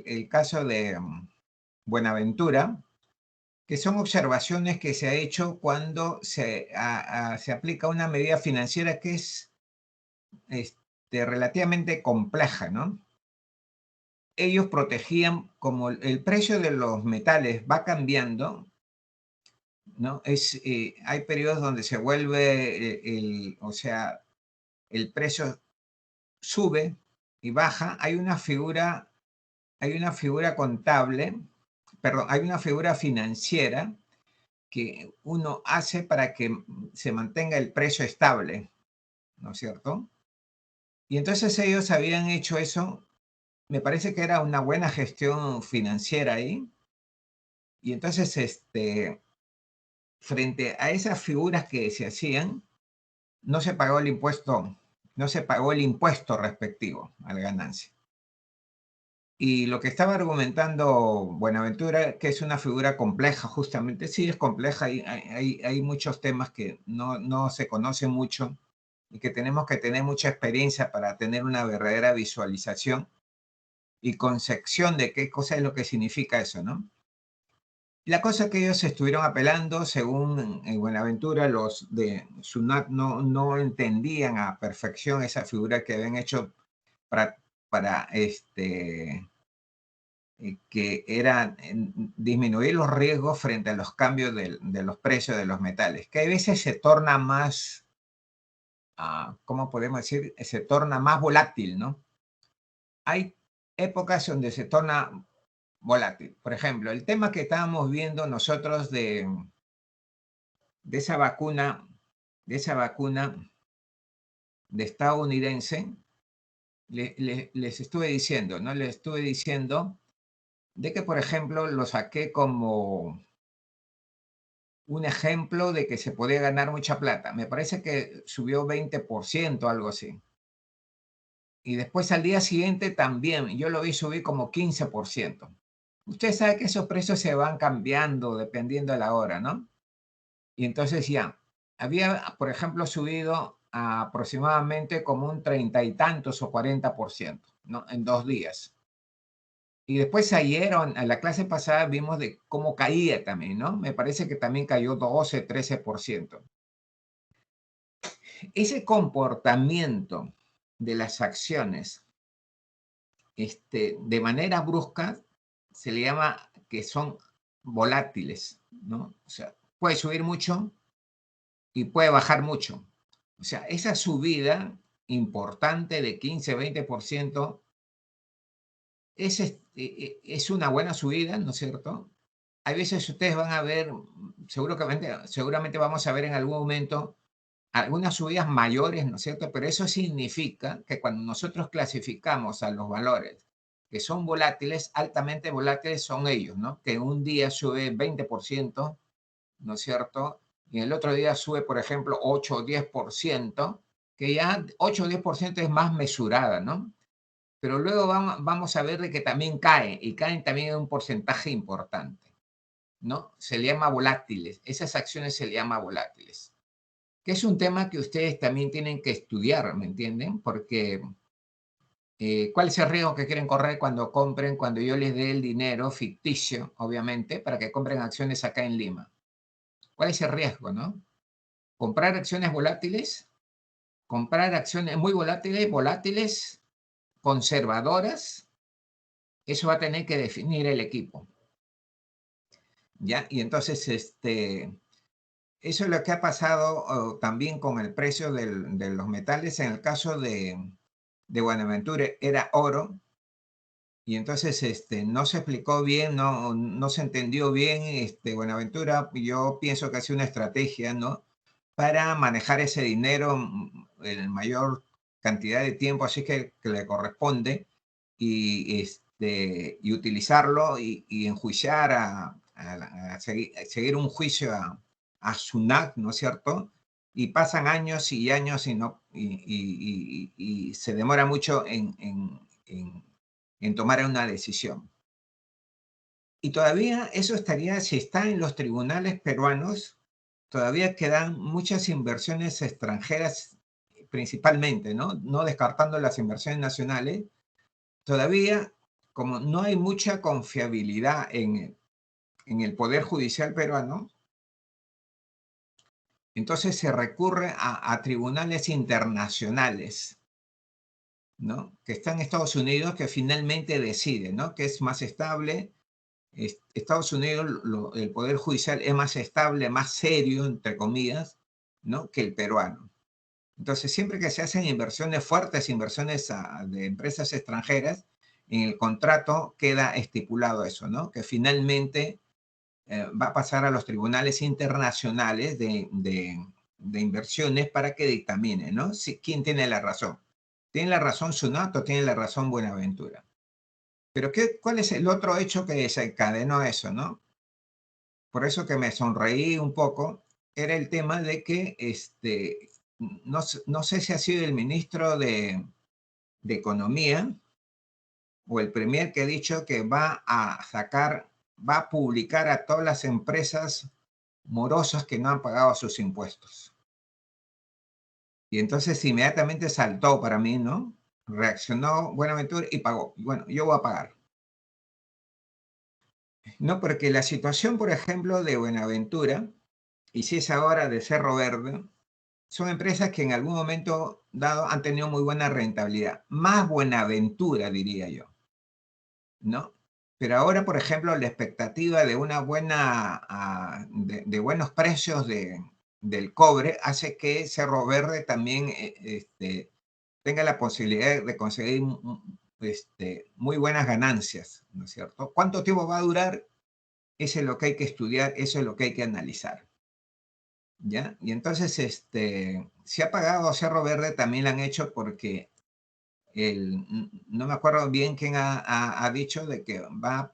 el caso de Buenaventura, que son observaciones que se ha hecho cuando se aplica una medida financiera que es relativamente compleja, ¿no? Ellos protegían, como el precio de los metales va cambiando, ¿no? Hay periodos donde se vuelve, o sea, el precio sube y baja. Hay una figura contable, perdón, hay una figura financiera que uno hace para que se mantenga el precio estable, ¿no es cierto? Y entonces ellos habían hecho eso, me parece que era una buena gestión financiera ahí, y entonces frente a esas figuras que se hacían, no se pagó el impuesto, no se pagó el impuesto respectivo a la ganancia. Y lo que estaba argumentando Buenaventura, que es una figura compleja, justamente, sí es compleja, hay muchos temas que no se conocen mucho y que tenemos que tener mucha experiencia para tener una verdadera visualización y concepción de qué cosa es lo que significa eso, ¿no? La cosa que ellos estuvieron apelando, según Buenaventura, los de SUNAT no entendían a perfección esa figura que habían hecho para que era disminuir los riesgos frente a los cambios de los precios de los metales, que a veces se torna más, ¿cómo podemos decir? Se torna más volátil, ¿no? Hay épocas donde se torna volátil. Por ejemplo, el tema que estábamos viendo nosotros de esa vacuna, de estadounidense, les estuve diciendo, ¿no? Les estuve diciendo de que, por ejemplo, lo saqué como un ejemplo de que se podía ganar mucha plata. Me parece que subió 20%, algo así. Y después al día siguiente también, yo lo vi subir como 15%. Usted sabe que esos precios se van cambiando dependiendo de la hora, ¿no? Y entonces ya, había, por ejemplo, subido aproximadamente como un 30 y tantos o 40%, ¿no? En 2 días. Y después ayer, en la clase pasada, vimos de cómo caía también, ¿no? Me parece que también cayó 12, 13%. Ese comportamiento de las acciones de manera brusca se le llama que son volátiles, ¿no? O sea, puede subir mucho y puede bajar mucho. O sea, esa subida importante de 15, 20% es una buena subida, ¿no es cierto? Hay veces ustedes van a ver, seguramente vamos a ver en algún momento algunas subidas mayores, ¿no es cierto? Pero eso significa que cuando nosotros clasificamos a los valores que son volátiles, altamente volátiles son ellos, ¿no? Que un día sube 20%, ¿no es cierto? Y el otro día sube, por ejemplo, 8 o 10%, que ya 8 o 10% es más mesurada, ¿no? Pero luego vamos a ver de que también caen, y caen también en un porcentaje importante, ¿no? Se le llama volátiles, esas acciones se le llama volátiles, que es un tema que ustedes también tienen que estudiar, ¿me entienden? Porque ¿cuál es el riesgo que quieren correr cuando compren, cuando yo les dé el dinero ficticio, obviamente, para que compren acciones acá en Lima? ¿Cuál es el riesgo, no? Comprar acciones volátiles, comprar acciones muy volátiles, conservadoras, eso va a tener que definir el equipo, ¿ya? Y entonces, eso es lo que ha pasado también con el precio de los metales. En el caso de Buenaventura era oro, y entonces no se explicó bien, no se entendió bien. Buenaventura, yo pienso que ha sido una estrategia, ¿no? Para manejar ese dinero en mayor cantidad de tiempo, así que le corresponde, y utilizarlo y enjuiciar a seguir un juicio a SUNAT, ¿no es cierto? Y pasan años y años y se demora mucho en tomar una decisión. Y todavía eso estaría, si está en los tribunales peruanos, todavía quedan muchas inversiones extranjeras principalmente, ¿no? No descartando las inversiones nacionales, todavía como no hay mucha confiabilidad en el Poder Judicial peruano, entonces se recurre a tribunales internacionales, ¿no? Que están en Estados Unidos, que finalmente deciden, ¿no? Que es más estable. Estados Unidos, el Poder Judicial es más estable, más serio, entre comillas, ¿no? Que el peruano. Entonces, siempre que se hacen inversiones fuertes, inversiones de empresas extranjeras, en el contrato queda estipulado eso, ¿no? Que finalmente va a pasar a los tribunales internacionales de inversiones para que dictaminen, ¿no? Si, ¿quién tiene la razón? ¿Tiene la razón Sunat o tiene la razón Buenaventura? Pero ¿cuál es el otro hecho que desencadenó eso, no? Por eso que me sonreí un poco, era el tema de que no sé si ha sido el ministro de Economía o el premier que ha dicho que va a publicar a todas las empresas morosas que no han pagado sus impuestos. Y entonces inmediatamente saltó para mí, ¿no? Reaccionó Buenaventura y pagó. Bueno, yo voy a pagar. No, porque la situación, por ejemplo, de Buenaventura, y si es ahora de Cerro Verde, son empresas que en algún momento dado han tenido muy buena rentabilidad. Más Buenaventura, diría yo, ¿no? Pero ahora, por ejemplo, la expectativa de una buena, de buenos precios del cobre hace que Cerro Verde también tenga la posibilidad de conseguir muy buenas ganancias, ¿no es cierto? ¿Cuánto tiempo va a durar? Eso es lo que hay que estudiar, eso es lo que hay que analizar, ¿ya? Y entonces, si ha pagado Cerro Verde, también lo han hecho porque no me acuerdo bien quién ha dicho de que va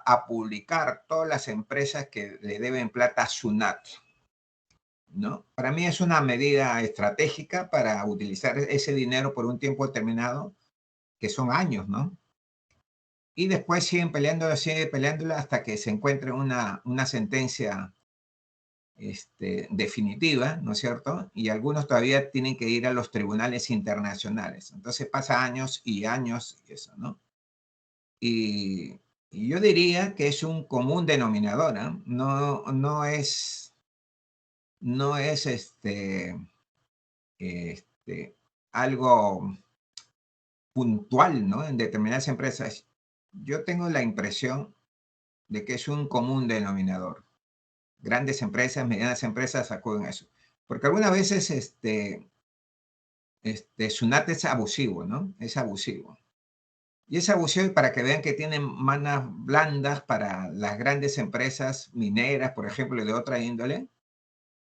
a publicar todas las empresas que le deben plata a Sunat, ¿no? Para mí es una medida estratégica para utilizar ese dinero por un tiempo determinado, que son años, ¿no? Y después siguen peleándola hasta que se encuentre una sentencia definitiva, ¿no es cierto? Y algunos todavía tienen que ir a los tribunales internacionales. Entonces pasa años y años y eso, ¿no? Y yo diría que es un común denominador, ¿eh? No es este, algo puntual, ¿no? En determinadas empresas. Yo tengo la impresión de que es un común denominador. Grandes empresas, medianas empresas acuden a eso. Porque algunas veces Sunat es abusivo, ¿no? Es abusivo. Y es abusivo para que vean que tienen manos blandas para las grandes empresas mineras, por ejemplo, y de otra índole.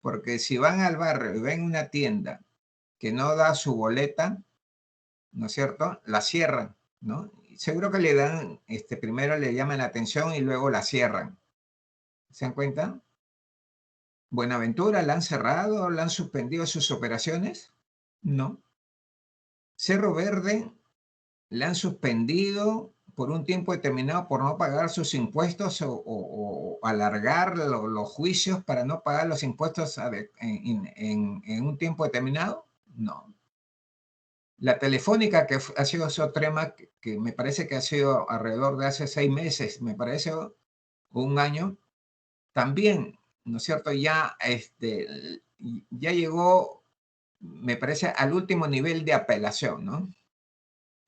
Porque si van al barrio y ven una tienda que no da su boleta, ¿no es cierto? La cierran, ¿no? Seguro que le dan, primero le llaman la atención y luego la cierran. ¿Se dan cuenta? Buenaventura, ¿la han cerrado? ¿La han suspendido sus operaciones? No. Cerro Verde le han suspendido por un tiempo determinado por no pagar sus impuestos o alargar los juicios para no pagar los impuestos en un tiempo determinado. No. La Telefónica, que ha sido otro tema que me parece que ha sido alrededor de hace 6 meses, me parece, o un año, también, ¿no es cierto? Ya llegó, me parece, al último nivel de apelación, ¿no?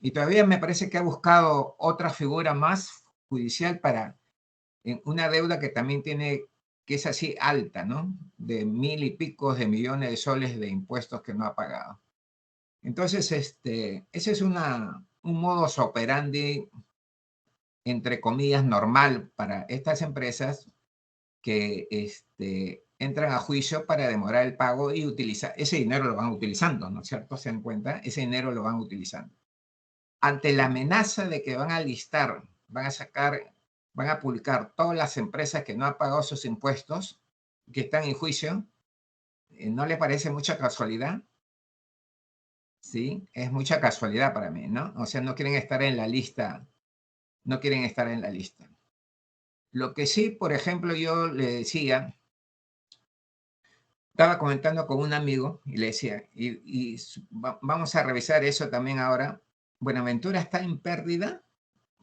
Y todavía me parece que ha buscado otra figura más judicial para una deuda que también tiene, que es así alta, ¿no? De 1.000 y pico de millones de soles de impuestos que no ha pagado. Entonces, ese es un modus operandi, entre comillas, normal para estas empresas que entran a juicio para demorar el pago y utilizar, ese dinero lo van utilizando, ¿no es cierto? ¿Se dan cuenta? Ese dinero lo van utilizando. Ante la amenaza de que van a listar, van a publicar todas las empresas que no han pagado sus impuestos, que están en juicio, ¿no le parece mucha casualidad? Sí, es mucha casualidad para mí, ¿no? O sea, no quieren estar en la lista, no quieren estar en la lista. Lo que sí, por ejemplo, yo le decía, estaba comentando con un amigo y le decía, vamos a revisar eso también ahora. Buenaventura está en pérdida,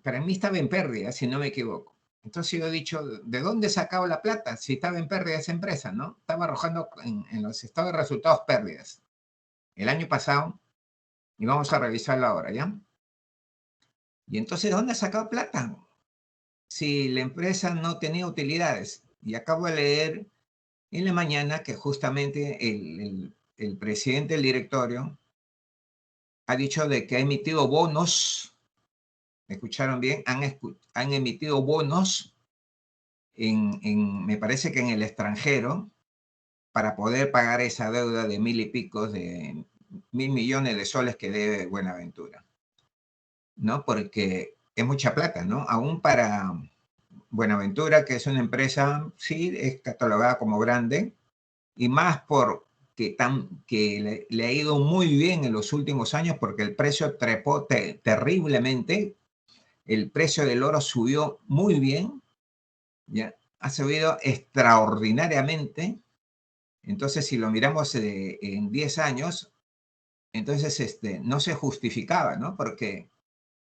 para mí estaba en pérdida, si no me equivoco. Entonces yo he dicho, ¿de dónde sacaba la plata si estaba en pérdida esa empresa, no? Estaba arrojando en los estados de resultados pérdidas. El año pasado, y vamos a revisarlo ahora, ¿ya? Y entonces, ¿de dónde ha sacado plata? Si la empresa no tenía utilidades. Y acabo de leer en la mañana que justamente el presidente del directorio ha dicho de que ha emitido bonos, ¿me escucharon bien? Han emitido bonos me parece que en el extranjero, para poder pagar esa deuda de 1.000 y pico de 1.000 millones de soles que debe Buenaventura, ¿no? Porque es mucha plata, ¿no? Aún para Buenaventura, que es una empresa, sí, es catalogada como grande, y más que le ha ido muy bien en los últimos años porque el precio trepó terriblemente, el precio del oro subió muy bien, ya ha subido extraordinariamente. Entonces, si lo miramos en 10 años, entonces no se justificaba, ¿no? Porque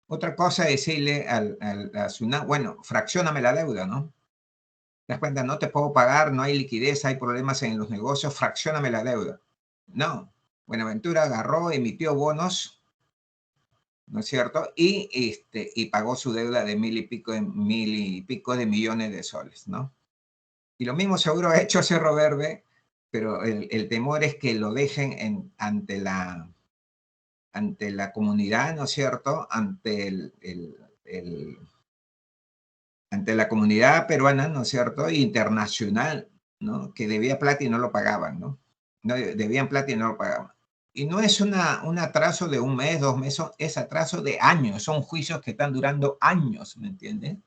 otra cosa es decirle a SUNAT, bueno, fraccióname la deuda, ¿no? ¿Te das cuenta? No te puedo pagar, no hay liquidez, hay problemas en los negocios, fraccióname la deuda. No, Buenaventura agarró, emitió bonos, ¿no es cierto? Y pagó su deuda de 1.000 y pico de millones de soles, ¿no? Y lo mismo seguro ha hecho Cerro Verde, pero el temor es que lo dejen ante la comunidad, ¿no es cierto? Ante la comunidad peruana, ¿no es cierto? Internacional, ¿no? Que debía plata y no lo pagaban, ¿no? No debían plata y no lo pagaban. Y no es un atraso de un mes, 2 meses, es atraso de años. Son juicios que están durando años, ¿me entienden?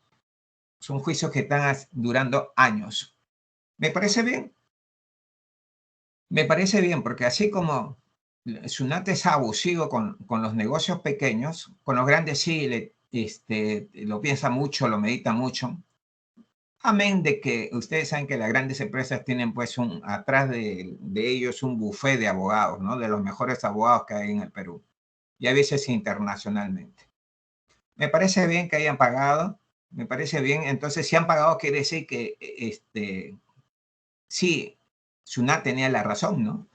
Son juicios que están durando años. ¿Me parece bien? Me parece bien, porque así como Sunat es abusivo con los negocios pequeños, con los grandes sí lo piensa mucho, lo medita mucho. Amén de que ustedes saben que las grandes empresas tienen pues atrás de ellos un buffet de abogados, ¿no? De los mejores abogados que hay en el Perú y a veces internacionalmente. Me parece bien que hayan pagado, me parece bien. Entonces, si han pagado, quiere decir que sí, Sunat tenía la razón, ¿no?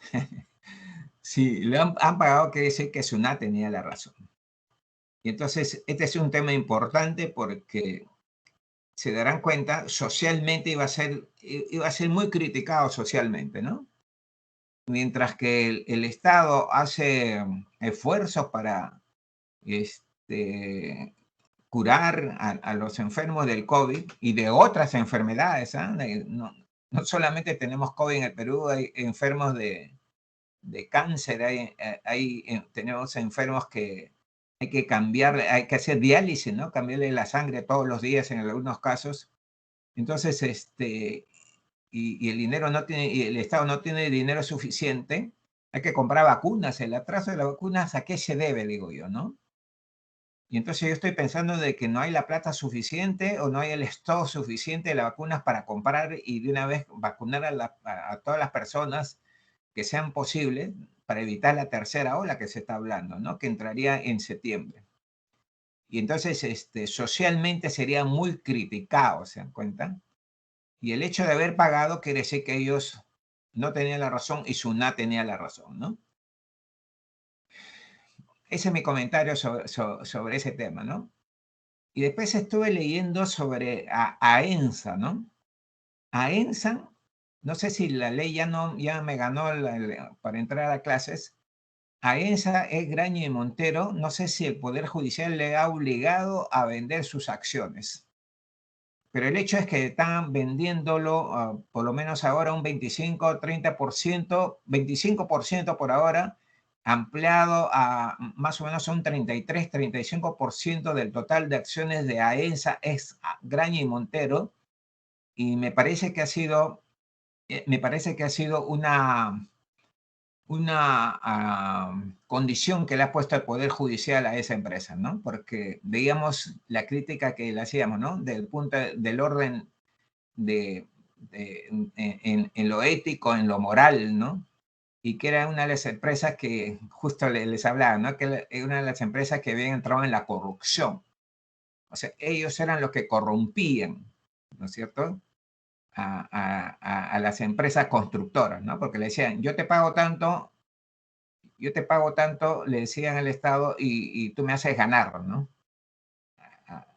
Si le han pagado, quiere decir que Sunat tenía la razón. Y entonces, este es un tema importante porque se darán cuenta, socialmente iba a ser muy criticado socialmente, ¿no? Mientras que el Estado hace esfuerzos para curar a los enfermos del COVID y de otras enfermedades, ¿ah? No, no solamente tenemos COVID en el Perú, hay enfermos de cáncer, tenemos enfermos que hay que cambiarle, hay que hacer diálisis, ¿no? Cambiarle la sangre todos los días en algunos casos. Entonces, y el dinero no tiene, y el Estado no tiene dinero suficiente, hay que comprar vacunas. El atraso de las vacunas, ¿a qué se debe, digo yo, no? Y entonces yo estoy pensando de que no hay la plata suficiente o no hay el stock suficiente de las vacunas para comprar y de una vez vacunar a todas las personas que sean posibles para evitar la tercera ola que se está hablando, ¿no? Que entraría en septiembre. Y entonces, socialmente sería muy criticado, ¿se dan cuenta? Y el hecho de haber pagado quiere decir que ellos no tenían la razón y Sunat tenía la razón, ¿no? Ese es mi comentario sobre ese tema, ¿no? Y después estuve leyendo sobre AENSA, ¿no? AENSA, no sé si la ley ya me ganó para entrar a clases. AENSA es Graña y Montero, no sé si el Poder Judicial le ha obligado a vender sus acciones. Pero el hecho es que están vendiéndolo, por lo menos ahora un 25, 30%, 25% por ahora, ampliado a más o menos un 33, 35% del total de acciones de AENSA es Graña y Montero, y me parece que ha sido una condición que le ha puesto el Poder Judicial a esa empresa, ¿no? Porque veíamos la crítica que le hacíamos, ¿no? Del punto del orden en lo ético, en lo moral, ¿no? Y que era una de las empresas que justo les hablaba, ¿no? Que era una de las empresas que habían entrado en la corrupción. O sea, ellos eran los que corrompían, ¿no es cierto? A las empresas constructoras, ¿no? Porque le decían, yo te pago tanto, le decían al Estado, y tú me haces ganar, ¿no? Ah,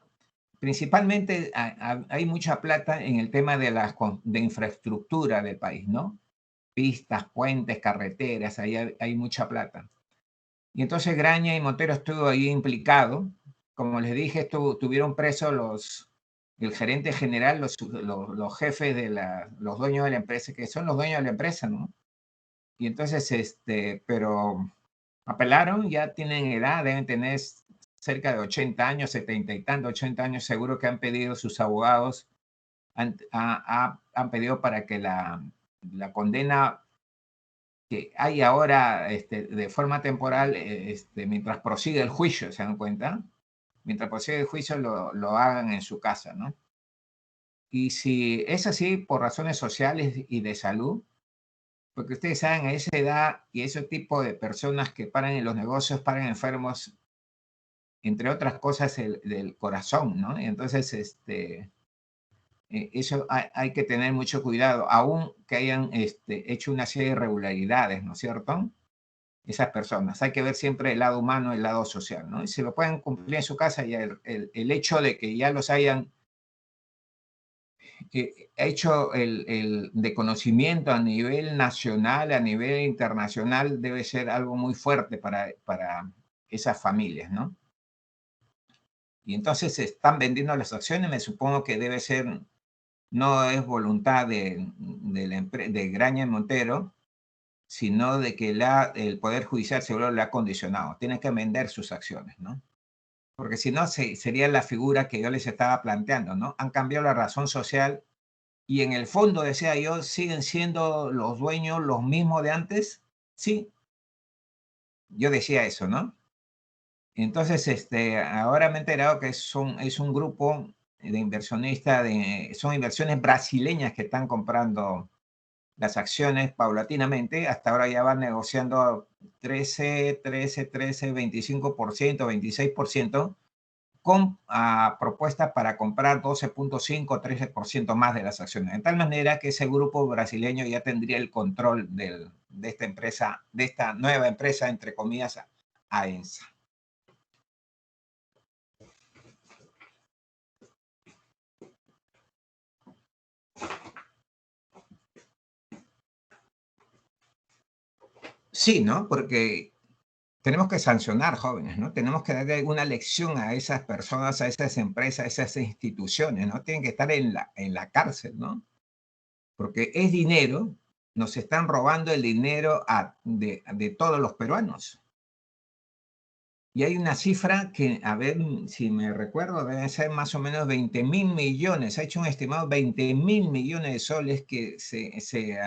Principalmente hay mucha plata en el tema de infraestructura del país, ¿no? Pistas, puentes, carreteras, ahí hay mucha plata. Y entonces Graña y Montero estuvo ahí implicado. Como les dije, tuvieron presos el gerente general, los jefes los dueños de la empresa, que son los dueños de la empresa, ¿no? Y entonces, pero apelaron, ya tienen edad, deben tener cerca de 80 años, 70 y tanto, 80 años, seguro que han pedido sus abogados, han pedido para que la condena que hay ahora de forma temporal, mientras prosigue el juicio, ¿se dan cuenta? Mientras prosigue el juicio lo hagan en su casa, ¿no? Y si es así por razones sociales y de salud, porque ustedes saben, a esa edad y ese tipo de personas que paran en los negocios, paran enfermos, entre otras cosas, del corazón, ¿no? Y entonces, eso hay que tener mucho cuidado, aun que hayan hecho una serie de irregularidades, ¿no es cierto? Esas personas. Hay que ver siempre el lado humano, el lado social, ¿no? Y si lo pueden cumplir en su casa, ya el hecho de que ya los hayan hecho de conocimiento a nivel nacional, a nivel internacional, debe ser algo muy fuerte para esas familias, ¿no? Y entonces se están vendiendo las acciones, me supongo que debe ser, no es voluntad de Graña y Montero, sino de que el Poder Judicial seguro le ha condicionado. Tienen que vender sus acciones, ¿no? Porque si no, sería la figura que yo les estaba planteando, ¿no? Han cambiado la razón social y en el fondo, decía yo, siguen siendo los dueños los mismos de antes. Sí, yo decía eso, ¿no? Entonces, ahora me he enterado que es un grupo de inversionistas, son inversiones brasileñas que están comprando las acciones paulatinamente. Hasta ahora ya van negociando 13, 25%, 26%, con propuestas para comprar 12.5, 13% más de las acciones. De tal manera que ese grupo brasileño ya tendría el control de esta empresa, de esta nueva empresa, entre comillas, AENSA. Sí, ¿no? Porque tenemos que sancionar jóvenes, ¿no? Tenemos que darle una lección a esas personas, a esas empresas, a esas instituciones, ¿no? Tienen que estar en la cárcel, ¿no? Porque es dinero, nos están robando el dinero de todos los peruanos. Y hay una cifra que, a ver si me recuerdo, deben ser más o menos 20.000 millones. Ha hecho un estimado 20.000 millones de soles que se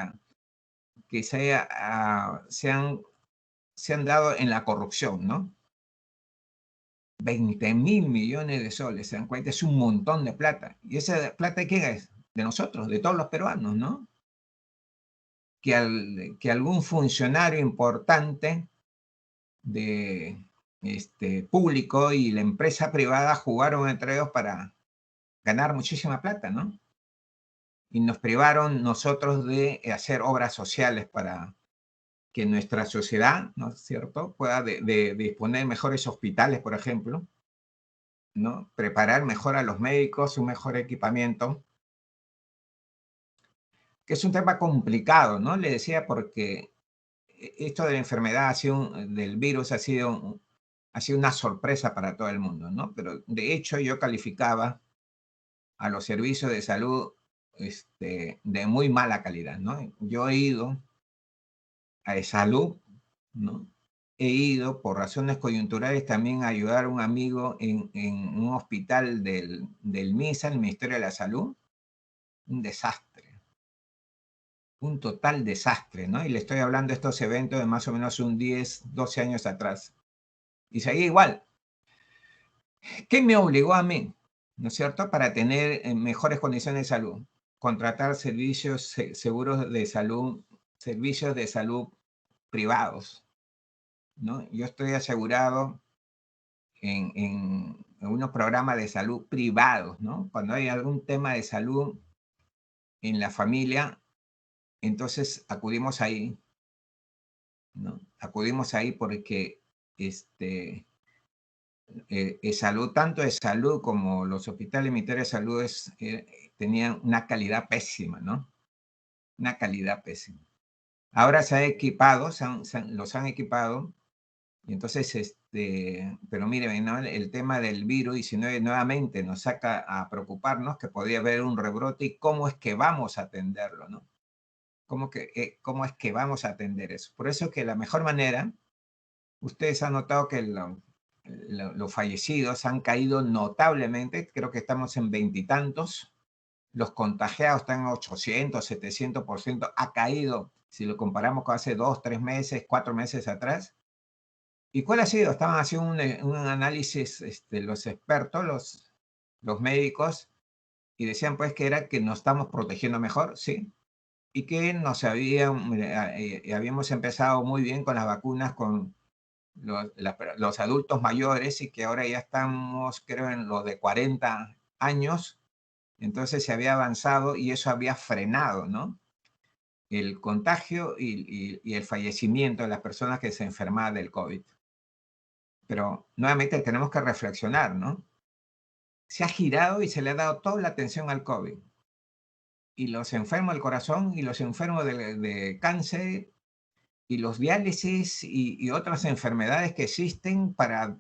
han dado en la corrupción, ¿no? 20.000 millones de soles, ¿se dan cuenta? Es un montón de plata. ¿Y esa plata de quién es? De nosotros, de todos los peruanos, ¿no? Que algún funcionario importante de público y la empresa privada jugaron entre ellos para ganar muchísima plata, ¿no? Y nos privaron nosotros de hacer obras sociales para que nuestra sociedad, ¿no es cierto?, pueda de disponer de mejores hospitales, por ejemplo, ¿no? Preparar mejor a los médicos, un mejor equipamiento, que es un tema complicado, ¿no? Le decía porque esto de la enfermedad del virus ha sido una sorpresa para todo el mundo, ¿no? Pero de hecho yo calificaba a los servicios de salud de muy mala calidad, ¿no? Yo he ido a salud, ¿no? He ido por razones coyunturales también a ayudar a un amigo en un hospital del MISA, el Ministerio de la Salud, un desastre, un total desastre, ¿no? Y le estoy hablando de estos eventos de más o menos un 10, 12 años atrás. Y seguía igual. ¿Qué me obligó a mí, no es cierto?, para tener mejores condiciones de salud? Contratar seguros de salud, servicios de salud privados, ¿no? Yo estoy asegurado unos programas de salud privados, ¿no? Cuando hay algún tema de salud en la familia, entonces acudimos ahí, ¿no? Acudimos ahí porque este, salud, tanto de salud como los hospitales militares de salud tenían una calidad pésima, ¿no? Una calidad pésima. Ahora se ha equipado, los han equipado, y entonces, pero miren, ¿no? El tema del virus 19 nuevamente nos saca a preocuparnos que podría haber un rebrote y cómo es que vamos a atenderlo, ¿no? ¿Cómo es que vamos a atender eso? Por eso que la mejor manera, ustedes han notado que los fallecidos han caído notablemente, creo que estamos en veintitantos, los contagiados están en 800, 700%, ha caído, si lo comparamos con hace 2, 3 meses, 4 meses atrás. ¿Y cuál ha sido? Estaban haciendo un análisis los expertos, los médicos, y decían pues que era que nos estamos protegiendo mejor, sí, y que habíamos empezado muy bien con las vacunas, con los adultos mayores, y que ahora ya estamos, creo, en los de 40 años, entonces se había avanzado y eso había frenado, ¿no? El contagio y el fallecimiento de las personas que se enfermaban del COVID. Pero nuevamente tenemos que reflexionar, ¿no? Se ha girado y se le ha dado toda la atención al COVID. Y los enfermos del corazón y los enfermos de cáncer y los diálisis y otras enfermedades que existen para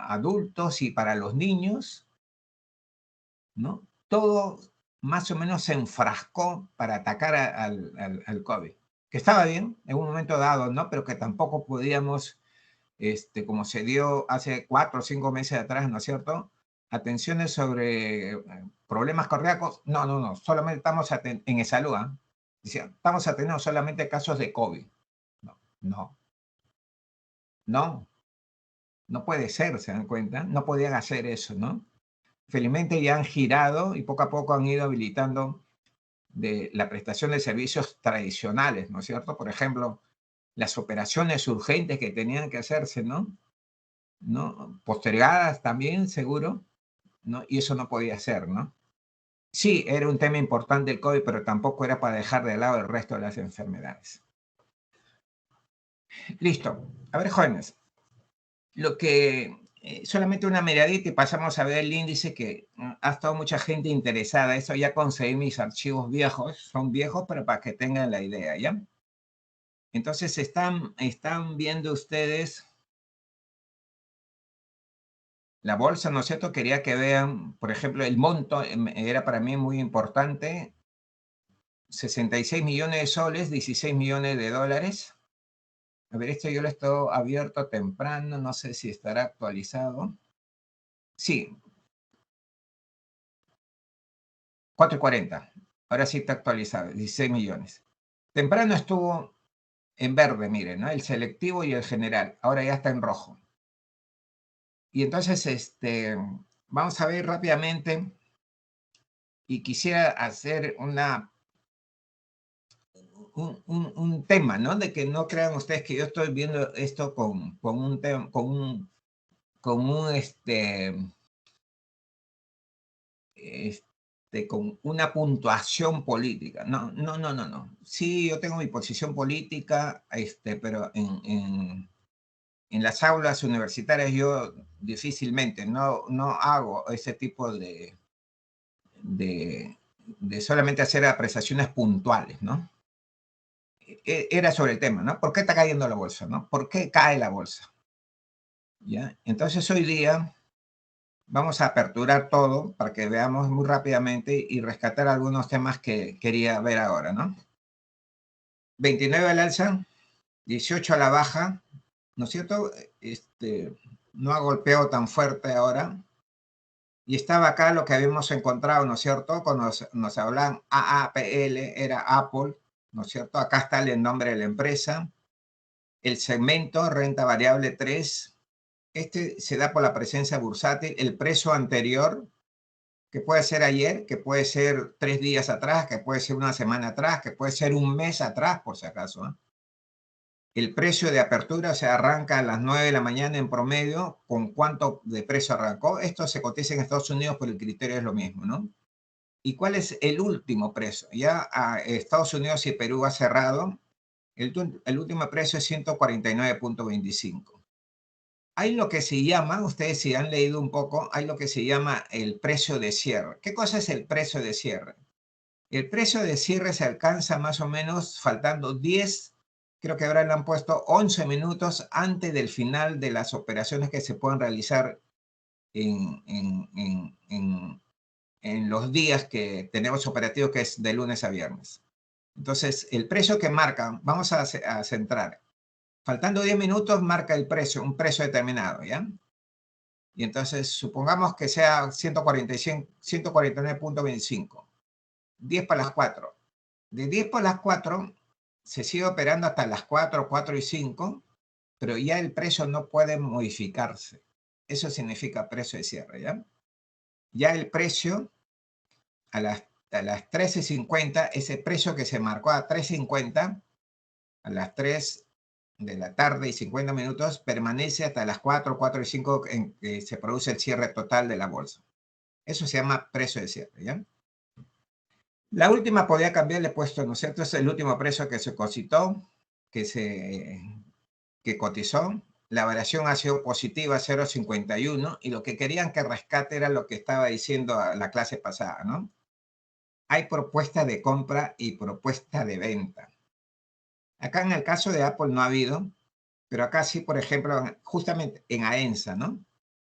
adultos y para los niños, ¿no? Todo más o menos se enfrascó para atacar al COVID, que estaba bien en un momento dado, ¿no? Pero que tampoco podíamos, como se dio hace 4 o 5 meses atrás, ¿no es cierto? Atenciones sobre problemas cardíacos. No, no, no, solamente estamos en salud, ¿eh? Decía, estamos atendiendo solamente casos de COVID. No, no, no, no puede ser, ¿se dan cuenta? No podían hacer eso, ¿no? Felizmente ya han girado y poco a poco han ido habilitando de la prestación de servicios tradicionales, ¿no es cierto? Por ejemplo, las operaciones urgentes que tenían que hacerse, ¿no? ¿No? Postergadas también, seguro, ¿no? Y eso no podía ser, ¿no? Sí, era un tema importante el COVID, pero tampoco era para dejar de lado el resto de las enfermedades. Listo. A ver, jóvenes, lo que solamente una miradita y pasamos a ver el índice que ha estado mucha gente interesada. Eso ya conseguí mis archivos viejos, son viejos, pero para que tengan la idea, ¿ya? Entonces están viendo ustedes la bolsa, ¿no es cierto? Quería que vean, por ejemplo, el monto, era para mí muy importante, 66 millones de soles, 16 millones de dólares. A ver, esto yo lo he estado abierto temprano, no sé si estará actualizado. Sí, 4.40. Ahora sí está actualizado, 16 millones. Temprano estuvo en verde, miren, ¿no? El selectivo y el general. Ahora ya está en rojo. Y entonces, vamos a ver rápidamente y quisiera hacer un tema, ¿no? De que no crean ustedes que yo estoy viendo esto con un tema, con una puntuación política. No, no, no, no, no. Sí, yo tengo mi posición política, pero en las aulas universitarias yo difícilmente, no hago ese tipo de, de solamente hacer apreciaciones puntuales, ¿no? Era sobre el tema, ¿no? ¿Por qué está cayendo la bolsa, no? ¿Por qué cae la bolsa? ¿Ya? Entonces hoy día vamos a aperturar todo para que veamos muy rápidamente y rescatar algunos temas que quería ver ahora, ¿no? 29 al alza, 18 a la baja, ¿no es cierto? No ha golpeado tan fuerte ahora. Y estaba acá lo que habíamos encontrado, ¿no es cierto? Cuando nos hablan AAPL, era Apple, ¿no es cierto? Acá está el nombre de la empresa. El segmento, renta variable 3. Se da por la presencia bursátil. El precio anterior, que puede ser ayer, que puede ser 3 días atrás, que puede ser una semana atrás, que puede ser un mes atrás, por si acaso, ¿eh? el precio de apertura, o sea, arranca a las 9 de la mañana en promedio, ¿con cuánto de precio arrancó? Esto se cotiza en Estados Unidos, pero el criterio es lo mismo, ¿no? ¿Y cuál es el último precio? Ya a Estados Unidos y Perú ha cerrado. El último precio es 149.25. Hay lo que se llama, ustedes si han leído un poco, hay lo que se llama el precio de cierre. ¿Qué cosa es el precio de cierre? El precio de cierre se alcanza más o menos faltando 10, creo que ahora le han puesto 11 minutos antes del final de las operaciones que se pueden realizar en, en los días que tenemos operativos, que es de lunes a viernes. Entonces, el precio que marcan, vamos a centrar. Faltando 10 minutos, marca el precio, un precio determinado, ¿ya? Y entonces, supongamos que sea 149.25. 10 para las 4. De 10 para las 4, se sigue operando hasta las 4, 4 y 5, pero ya el precio no puede modificarse. Eso significa precio de cierre, ¿ya? Ya el precio a las 13:50, ese precio que se marcó a 3:50, a las 3 de la tarde y 50 minutos, permanece hasta las 4, 4 y 5 en que se produce el cierre total de la bolsa. Eso se llama precio de cierre, ¿ya? La última podía cambiarle puesto, ¿no es cierto? Es el último precio que se cotizó, que cotizó. La variación ha sido positiva, 0,51, y lo que querían que rescate era lo que estaba diciendo a la clase pasada, ¿no? Hay propuesta de compra y propuesta de venta. Acá en el caso de Apple no ha habido, pero acá sí, por ejemplo, justamente en AENSA, ¿no?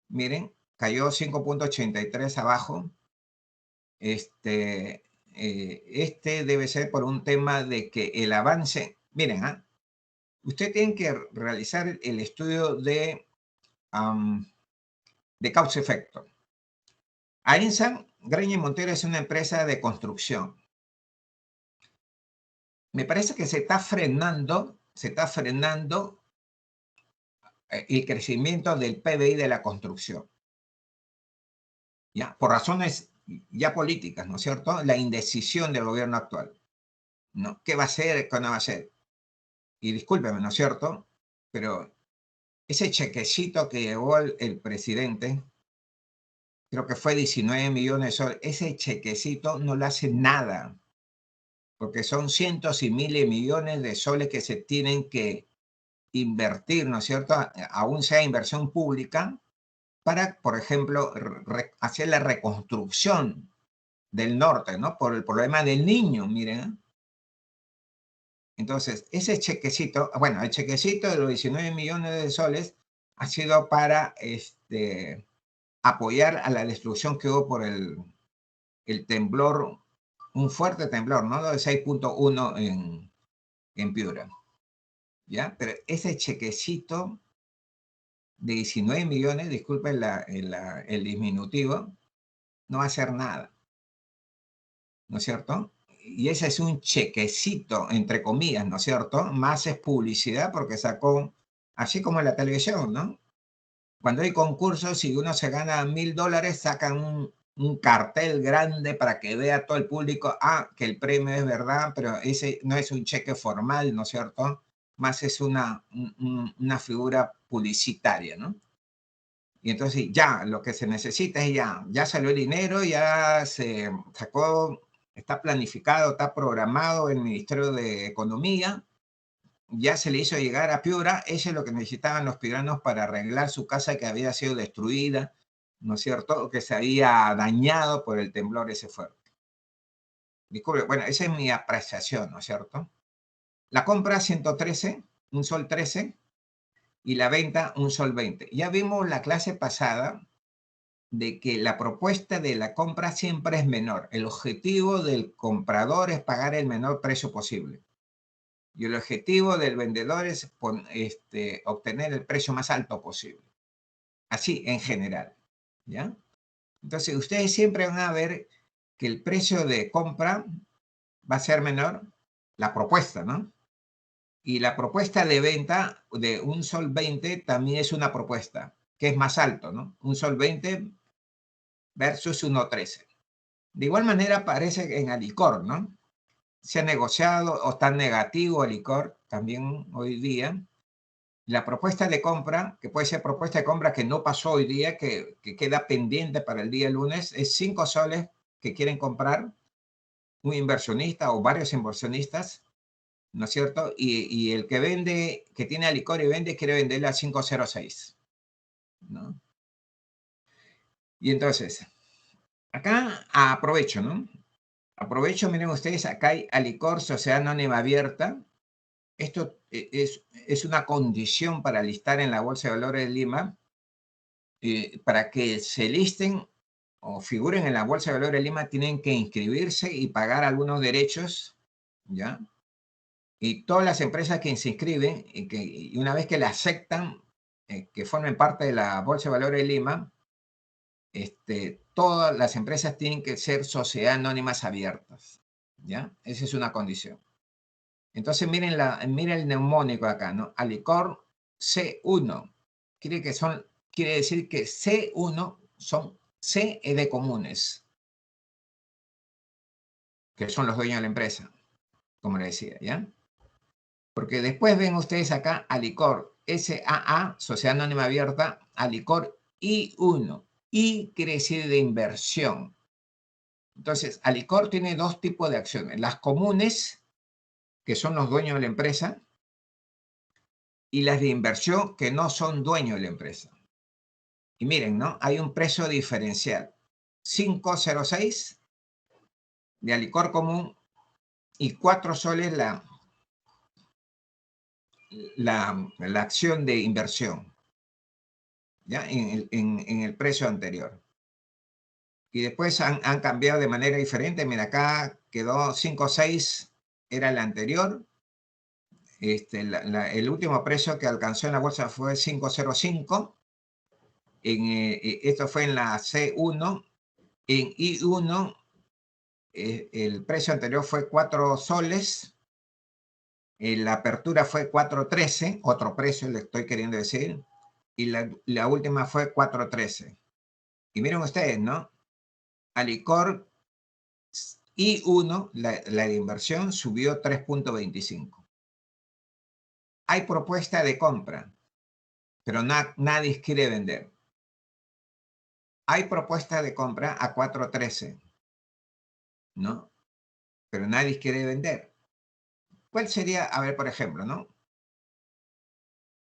Miren, cayó 5.83 abajo. Este debe ser por un tema de que el avance, miren, usted tiene que realizar el estudio de causa-efecto. AENSA, Greña y Montero es una empresa de construcción. Me parece que se está frenando el crecimiento del PBI de la construcción. ¿Ya? Por razones ya políticas, ¿no es cierto? La indecisión del gobierno actual, ¿no? ¿Qué va a hacer? ¿Qué no va a hacer? Y discúlpeme, ¿no es cierto? Pero ese chequecito que llevó el presidente, creo que fue 19 millones de soles, ese chequecito no le hace nada, porque son cientos y miles de millones de soles que se tienen que invertir, ¿no es cierto? Aún sea inversión pública, para, por ejemplo, hacer la reconstrucción del norte, ¿no? Por el problema del Niño, miren. Entonces, ese chequecito, bueno, el chequecito de los 19 millones de soles ha sido para apoyar a la destrucción que hubo por el temblor, un fuerte temblor, ¿no? De 6.1 en Piura, ¿ya? Pero ese chequecito de 19 millones, disculpen el diminutivo, no va a hacer nada, ¿no es cierto? Y ese es un chequecito, entre comillas, ¿no es cierto? Más es publicidad porque sacó, así como en la televisión, ¿no? Cuando hay concursos, si uno se gana $1,000, sacan un cartel grande para que vea todo el público, que el premio es verdad, pero ese no es un cheque formal, ¿no es cierto? Más es una figura publicitaria, ¿no? Y entonces ya, lo que se necesita es ya salió el dinero, ya se sacó, está planificado, está programado el Ministerio de Economía, ya se le hizo llegar a Piura, eso es lo que necesitaban los piuranos para arreglar su casa que había sido destruida, ¿no es cierto? Que se había dañado por el temblor ese fuerte. Disculpe, bueno, esa es mi apreciación, ¿no es cierto? La compra 113, un sol 13, y la venta un sol 20. Ya vimos la clase pasada de que la propuesta de la compra siempre es menor. El objetivo del comprador es pagar el menor precio posible. Y el objetivo del vendedor es obtener el precio más alto posible. Así, en general, ¿ya? Entonces, ustedes siempre van a ver que el precio de compra va a ser menor, la propuesta, ¿no? Y la propuesta de venta de un sol 20 también es una propuesta, que es más alto, ¿no? Un sol 20 versus 1.13. De igual manera aparece en Alicor, ¿no? Se ha negociado o está negativo el licor, también hoy día. La propuesta de compra, que puede ser propuesta de compra que no pasó hoy día, que queda pendiente para el día lunes, es 5 soles que quieren comprar un inversionista o varios inversionistas, ¿no es cierto? Y el que vende, que tiene Alicor y vende, quiere venderle a 5.06, ¿no? Y entonces, acá aprovecho, ¿no? Aprovecho, miren ustedes, acá hay Alicor, Sociedad Anónima Abierta. Esto es una condición para listar en la Bolsa de Valores de Lima, para que se listen o figuren en la Bolsa de Valores de Lima, tienen que inscribirse y pagar algunos derechos, ¿ya? Y todas las empresas que se inscriben y una vez que la aceptan, que formen parte de la Bolsa de Valores de Lima, todas las empresas tienen que ser sociedades anónimas abiertas, ¿ya? Esa es una condición. Entonces miren, miren el neumónico acá, ¿no? Alicor C1. Quiere decir que C1 son C de comunes, que son los dueños de la empresa, como le decía, ¿ya? Porque después ven ustedes acá Alicor SAA, Sociedad Anónima Abierta, Alicor I1. I quiere decir de inversión. Entonces, Alicor tiene dos tipos de acciones. Las comunes, que son los dueños de la empresa, y las de inversión, que no son dueños de la empresa. Y miren, ¿no? Hay un precio diferencial. 5.06 de Alicor común y 4 soles la acción de inversión, ¿ya? En el precio anterior. Y después han cambiado de manera diferente. Mira, acá quedó 5.6, era el anterior. El último precio que alcanzó en la bolsa fue 5.05. Esto fue en la C1. En I1, el precio anterior fue 4 soles. La apertura fue 4.13, otro precio le estoy queriendo decir. Y la última fue 4.13. Y miren ustedes, ¿no? Alicor I1, la de inversión, subió 3.25. Hay propuesta de compra, pero nadie quiere vender. Hay propuesta de compra a 4.13, ¿no? Pero nadie quiere vender. ¿Cuál sería, a ver, por ejemplo, ¿no?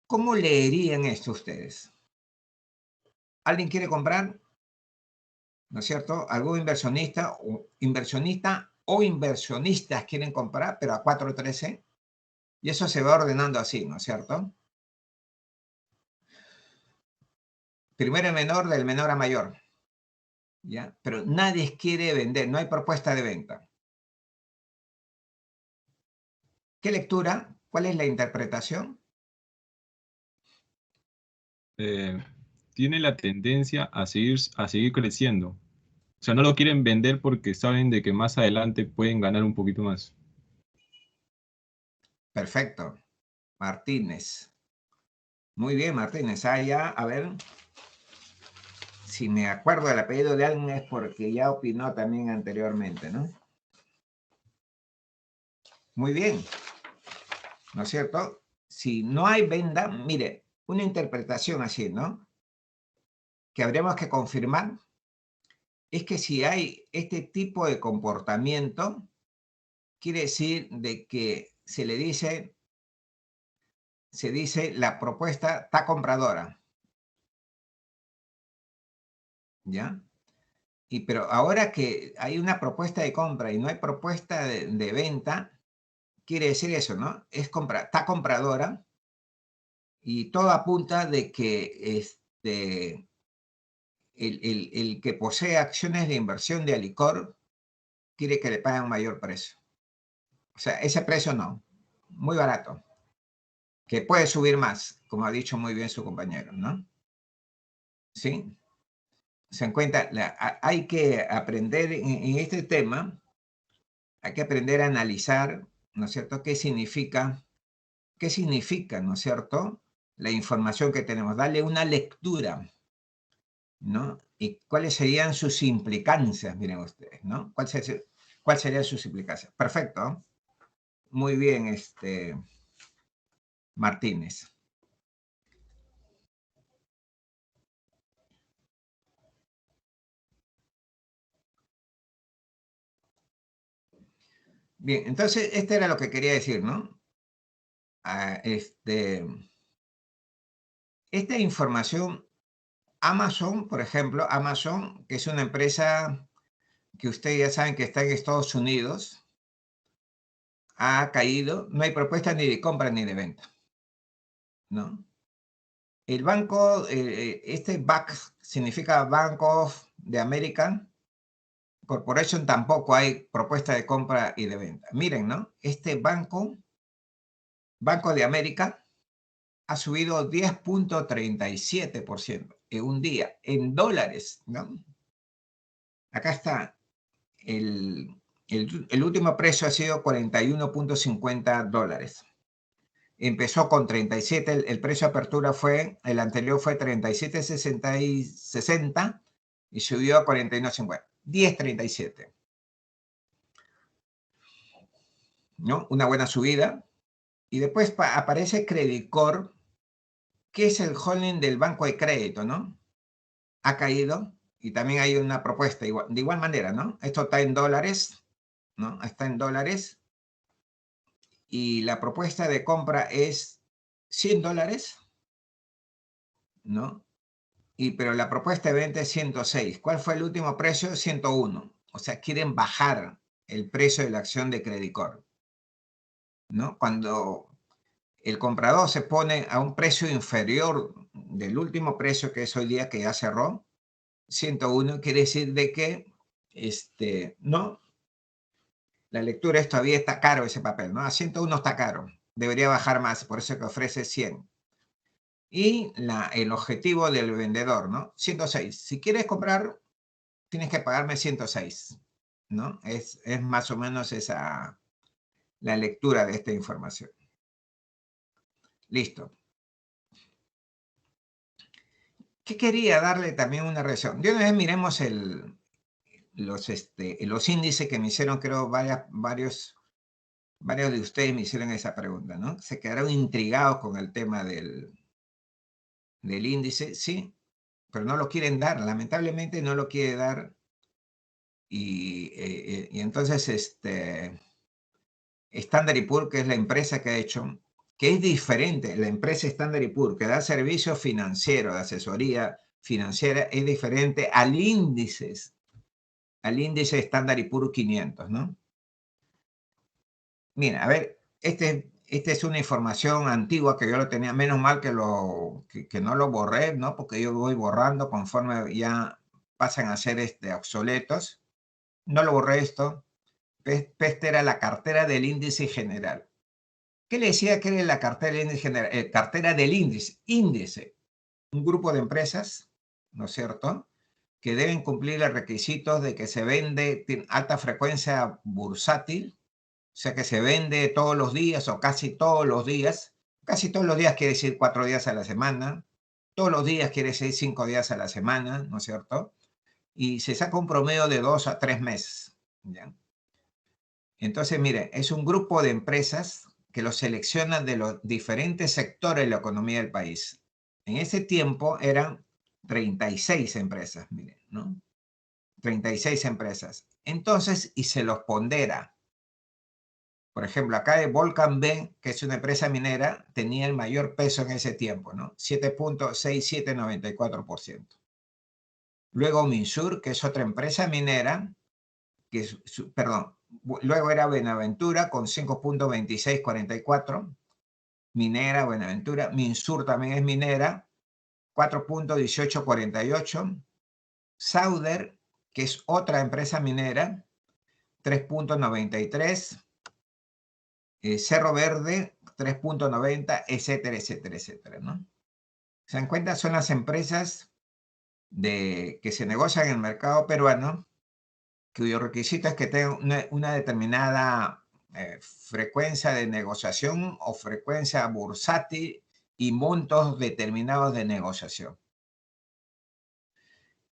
¿Cómo leerían esto ustedes? ¿Alguien quiere comprar? ¿No es cierto? Algún inversionista o inversionistas quieren comprar, pero a 4.13. Y eso se va ordenando así, ¿no es cierto? Primero el menor, del menor a mayor, ¿ya? Pero nadie quiere vender, no hay propuesta de venta. ¿Qué lectura? ¿Cuál es la interpretación? Tiene la tendencia a seguir creciendo. O sea, no lo quieren vender porque saben de que más adelante pueden ganar un poquito más. Perfecto. Martínez. Muy bien, Martínez. Ah, ya, a ver. Si me acuerdo del apellido de alguien es porque ya opinó también anteriormente, ¿no? Muy bien. ¿No es cierto? Si no hay venta, mire, una interpretación así, ¿no? Que habríamos que confirmar es que si hay este tipo de comportamiento, quiere decir de que se dice la propuesta está compradora, ¿ya? Pero ahora que hay una propuesta de compra y no hay propuesta de venta, quiere decir eso, ¿no? Está compradora y todo apunta de que el que posee acciones de inversión de Alicor quiere que le paguen un mayor precio. O sea, ese precio no, muy barato, que puede subir más, como ha dicho muy bien su compañero, ¿no? ¿Sí? Se encuentra, hay que aprender en este tema, hay que aprender a analizar, ¿no es cierto?, qué significa, ¿no es cierto?, la información que tenemos, darle una lectura, ¿no? ¿Y cuáles serían sus implicancias? Miren ustedes, ¿no? ¿Cuáles serían sus implicancias? Perfecto. Muy bien, Martínez. Bien, entonces, este era lo que quería decir, ¿no? Esta información, Amazon, por ejemplo, Amazon, que es una empresa que ustedes ya saben que está en Estados Unidos, ha caído, no hay propuesta ni de compra ni de venta, ¿no? El banco, este BAC significa Bank of the American Corporation, tampoco hay propuesta de compra y de venta. Miren, ¿no? Este Banco de América, ha subido 10.37% en un día, en dólares, ¿no? Acá está, el último precio ha sido $41.50. Empezó con 37, el precio de apertura el anterior fue 37.60 y subió a 41.50, 10.37, ¿no? Una buena subida. Y después aparece Credit Corp, que es el holding del banco de crédito, ¿no? Ha caído y también hay una propuesta de igual manera, ¿no? Esto está en dólares, ¿no? Está en dólares y la propuesta de compra es $100, ¿no? Pero la propuesta de venta es 106. ¿Cuál fue el último precio? 101. O sea, quieren bajar el precio de la acción de Credit Corp, ¿no? Cuando el comprador se pone a un precio inferior del último precio, que es hoy día que ya cerró, 101, quiere decir de que, no, la lectura todavía está caro ese papel, ¿no? A 101 está caro, debería bajar más, por eso que ofrece 100. Y el objetivo del vendedor, ¿no? 106. Si quieres comprar, tienes que pagarme 106, ¿no? Es más o menos esa la lectura de esta información. Listo. ¿Qué quería darle también una reacción? De una vez miremos los índices que me hicieron, creo, varios de ustedes me hicieron esa pregunta, ¿no? Se quedaron intrigados con el tema del índice, sí, pero no lo quieren dar, lamentablemente no lo quiere dar. Y entonces, Standard & Poor's, que es la empresa que ha hecho, que es diferente, la empresa Standard & Poor's, que da servicio financiero, de asesoría financiera, es diferente al índice Standard & Poor's 500, ¿no? Mira, a ver, esta es una información antigua que yo lo tenía, menos mal que no lo borré, ¿no? Porque yo voy borrando conforme ya pasan a ser obsoletos. No lo borré esto. Esta era la cartera del índice general. ¿Qué le decía que era la cartera del índice general? Cartera del índice. Un grupo de empresas, ¿no es cierto?, que deben cumplir los requisitos de que se vende alta frecuencia bursátil, o sea que se vende todos los días o casi todos los días quiere decir 4 días a la semana, todos los días quiere decir 5 días a la semana, ¿no es cierto? Y se saca un promedio de 2 a 3 meses, ¿ya? Entonces, mire, es un grupo de empresas que lo seleccionan de los diferentes sectores de la economía del país. En ese tiempo eran 36 empresas, miren, ¿no? 36 empresas. Entonces, y se los pondera. Por ejemplo, acá de Volcan B, que es una empresa minera, tenía el mayor peso en ese tiempo, ¿no? 7.6794%. Luego Minsur, que es otra empresa minera, luego era Buenaventura con 5.2644, minera, Buenaventura. Minsur también es minera, 4.1848. Sauder, que es otra empresa minera, 3.93. Cerro Verde, 3.90, etcétera, etcétera, etcétera, ¿no? Se dan cuenta, son las empresas que se negocian en el mercado peruano, cuyo requisito es que tengan una determinada frecuencia de negociación o frecuencia bursátil y montos determinados de negociación.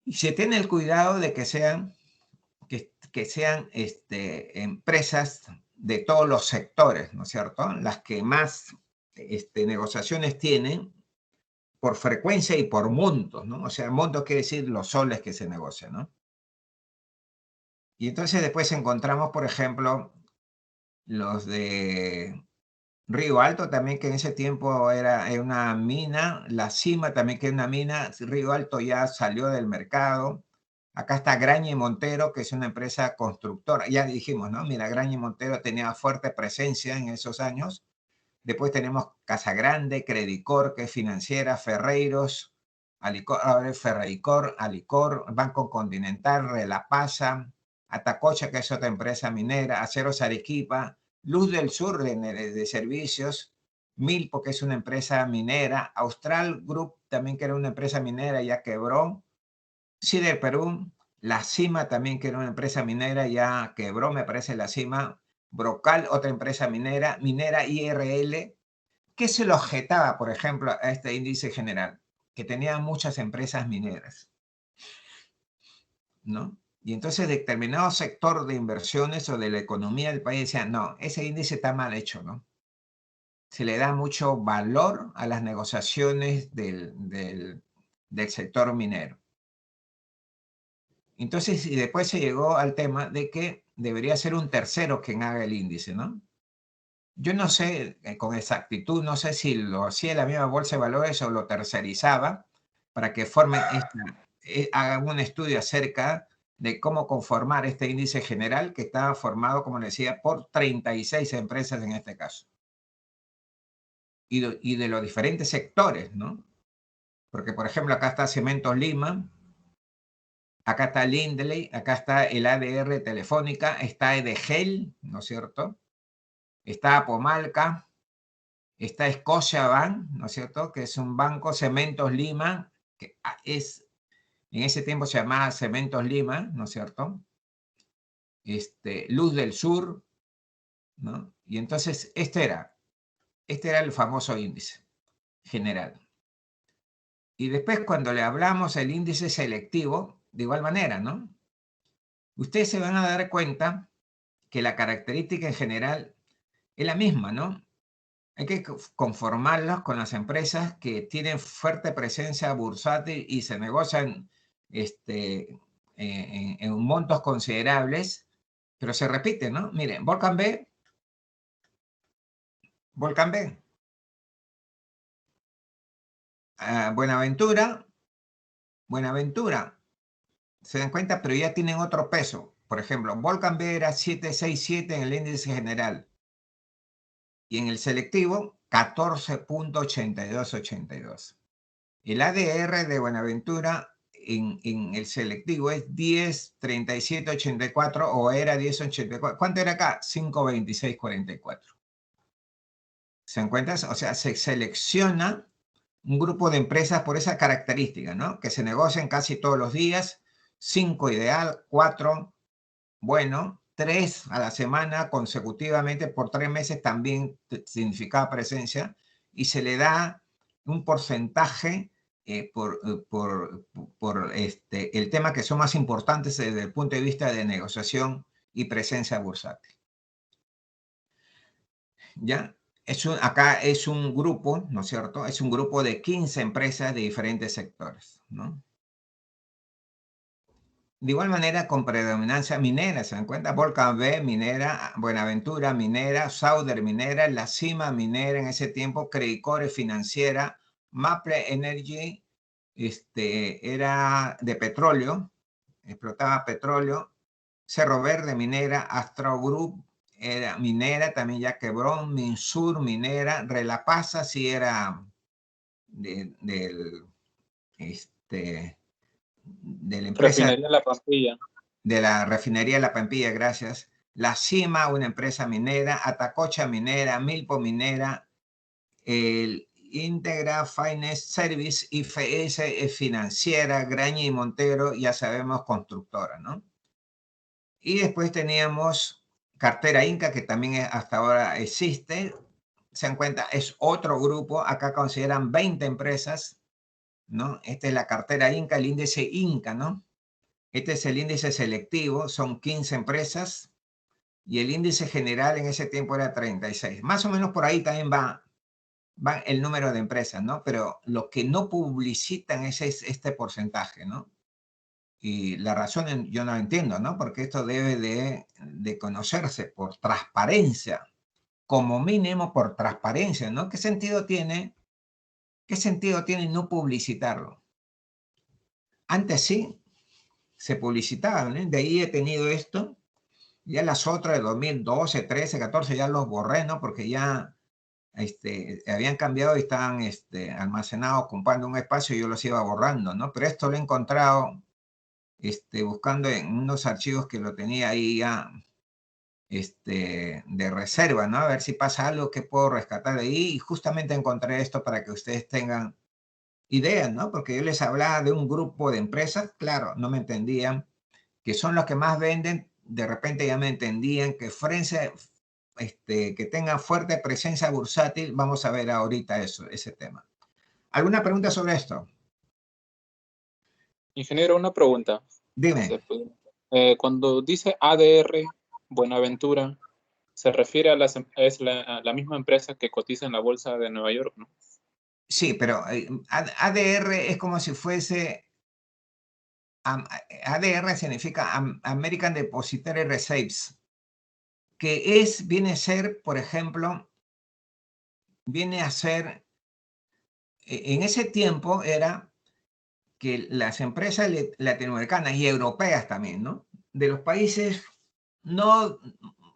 Y se tiene el cuidado de que sean empresas de todos los sectores, ¿no es cierto? Las que más negociaciones tienen por frecuencia y por montos, ¿no? O sea, el monto quiere decir los soles que se negocian, ¿no? Y entonces después encontramos, por ejemplo, los de Río Alto también, que en ese tiempo era una mina, La Cima también, que es una mina. Río Alto ya salió del mercado. Acá está Graña y Montero, que es una empresa constructora. Ya dijimos, ¿no? Mira, Graña y Montero tenía fuerte presencia en esos años. Después tenemos Casagrande, Credicor, que es financiera, Ferreiros, Alicor, Ferreicor, Alicor, Banco Continental, Relapasa, Atacocha, que es otra empresa minera, Aceros Arequipa, Luz del Sur de servicios, Milpo, que es una empresa minera, Austral Group, también que era una empresa minera, ya quebró, Cider Perú, La Cima también, que era una empresa minera, ya quebró, me parece La Cima, Brocal, otra empresa minera, Minera IRL. ¿Qué se lo objetaba, por ejemplo, a este índice general? Que tenía muchas empresas mineras, ¿no? Y entonces determinado sector de inversiones o de la economía del país decía, no, ese índice está mal hecho, ¿no? Se le da mucho valor a las negociaciones del sector minero. Entonces, y después se llegó al tema de que debería ser un tercero quien haga el índice, ¿no? Yo no sé con exactitud, no sé si lo hacía la misma bolsa de valores o lo tercerizaba para que formen hagan un estudio acerca de cómo conformar este índice general que estaba formado, como les decía, por 36 empresas en este caso. Y de los diferentes sectores, ¿no? Porque, por ejemplo, acá está Cementos Lima, acá está Lindley, acá está el ADR Telefónica, está Edegel, ¿no es cierto? Está Pomalca, está Scotiabank, ¿no es cierto? Que es un banco, Cementos Lima, que en ese tiempo se llamaba Cementos Lima, ¿no es cierto? Luz del Sur, ¿no? Y entonces este era el famoso índice general. Y después cuando le hablamos del índice selectivo, de igual manera, ¿no? Ustedes se van a dar cuenta que la característica en general es la misma, ¿no? Hay que conformarlos con las empresas que tienen fuerte presencia bursátil y se negocian en montos considerables, pero se repite, ¿no? Miren, Volcan B, Buenaventura, se dan cuenta, pero ya tienen otro peso. Por ejemplo, Volcan B era 767 en el índice general y en el selectivo 14.8282. El ADR de Buenaventura en el selectivo es 10.3784 o era 10.84. ¿Cuánto era acá? 5.2644. ¿Se encuentra? O sea, se selecciona un grupo de empresas por esa característica, ¿no? Que se negocian casi todos los días, 5 ideal, 4 bueno, 3 a la semana consecutivamente por 3 meses también significaba presencia y se le da un porcentaje por el tema que son más importantes desde el punto de vista de negociación y presencia bursátil. ¿Ya? Acá es un grupo, ¿no es cierto? Es un grupo de 15 empresas de diferentes sectores, ¿no? De igual manera, con predominancia minera, ¿se dan cuenta? Volcan B, minera, Buenaventura, minera, Sauder, minera, La Cima, minera en ese tiempo, Credicore, financiera, Maple Energy, era de petróleo, explotaba petróleo, Cerro Verde, minera, Astro Group, era minera, también ya quebró, Minsur, minera, Relapasa, sí era de la empresa Refinería La Pampilla. de la refinería La Pampilla, gracias. La Cima, una empresa minera, Atacocha minera, Milpo minera, el Integra Finance Service, IFS es financiera, Graña y Montero, ya sabemos, constructora, ¿no? Y después teníamos Cartera Inca, que también hasta ahora existe. Se dan cuenta, es otro grupo, acá consideran 20 empresas, ¿no? Esta es la Cartera Inca, el índice Inca, ¿no? Este es el índice selectivo, son 15 empresas y el índice general en ese tiempo era 36. Más o menos por ahí también va va el número de empresas, ¿no? Pero lo que no publicitan es este porcentaje, ¿no? Y la razón yo no la entiendo, ¿no? Porque esto debe de conocerse por transparencia, como mínimo por transparencia, ¿no? ¿Qué sentido tiene no publicitarlo? Antes sí, se publicitaban, ¿eh? De ahí he tenido esto. Ya las otras de 2012, 13, 14 ya los borré, ¿no? Porque ya habían cambiado y estaban almacenados, ocupando un espacio y yo los iba borrando, ¿no? Pero esto lo he encontrado buscando en unos archivos que lo tenía ahí ya de reserva, ¿no? A ver si pasa algo que puedo rescatar de ahí. Y justamente encontré esto para que ustedes tengan ideas, ¿no? Porque yo les hablaba de un grupo de empresas, claro, no me entendían, que son los que más venden, de repente ya me entendían que que tengan fuerte presencia bursátil. Vamos a ver ahorita ese tema. ¿Alguna pregunta sobre esto? Ingeniero, una pregunta. Dime. Cuando dice ADR Buenaventura, se refiere a a la misma empresa que cotiza en la bolsa de Nueva York, ¿no? Sí, pero ADR es como si fuese... ADR significa American Depository Receipts, que viene a ser, por ejemplo, viene a ser, en ese tiempo era que las empresas latinoamericanas y europeas también, ¿no? De los países no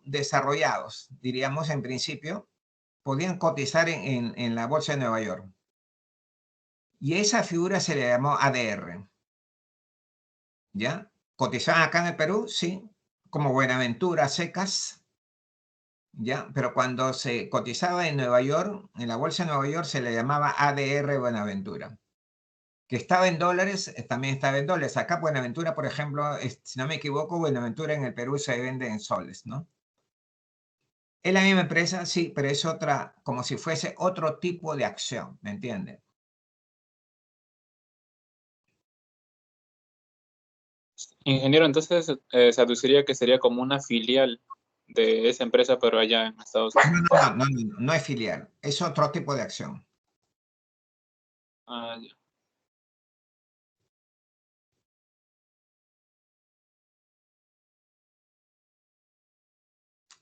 desarrollados, diríamos en principio, podían cotizar en la bolsa de Nueva York. Y esa figura se le llamó ADR. ¿Ya? ¿Cotizaban acá en el Perú? Sí, como Buenaventura, Secas, ¿ya? Pero cuando se cotizaba en Nueva York, en la bolsa de Nueva York, se le llamaba ADR Buenaventura. Que estaba en dólares, también estaba en dólares. Acá Buenaventura, por ejemplo, si no me equivoco, Buenaventura en el Perú se vende en soles, ¿no? Es la misma empresa, sí, pero es otra, como si fuese otro tipo de acción, ¿me entiende? Ingeniero, entonces se aduciría que sería como una filial de esa empresa, pero allá en Estados Unidos. No es filial, es otro tipo de acción. Ah, ya.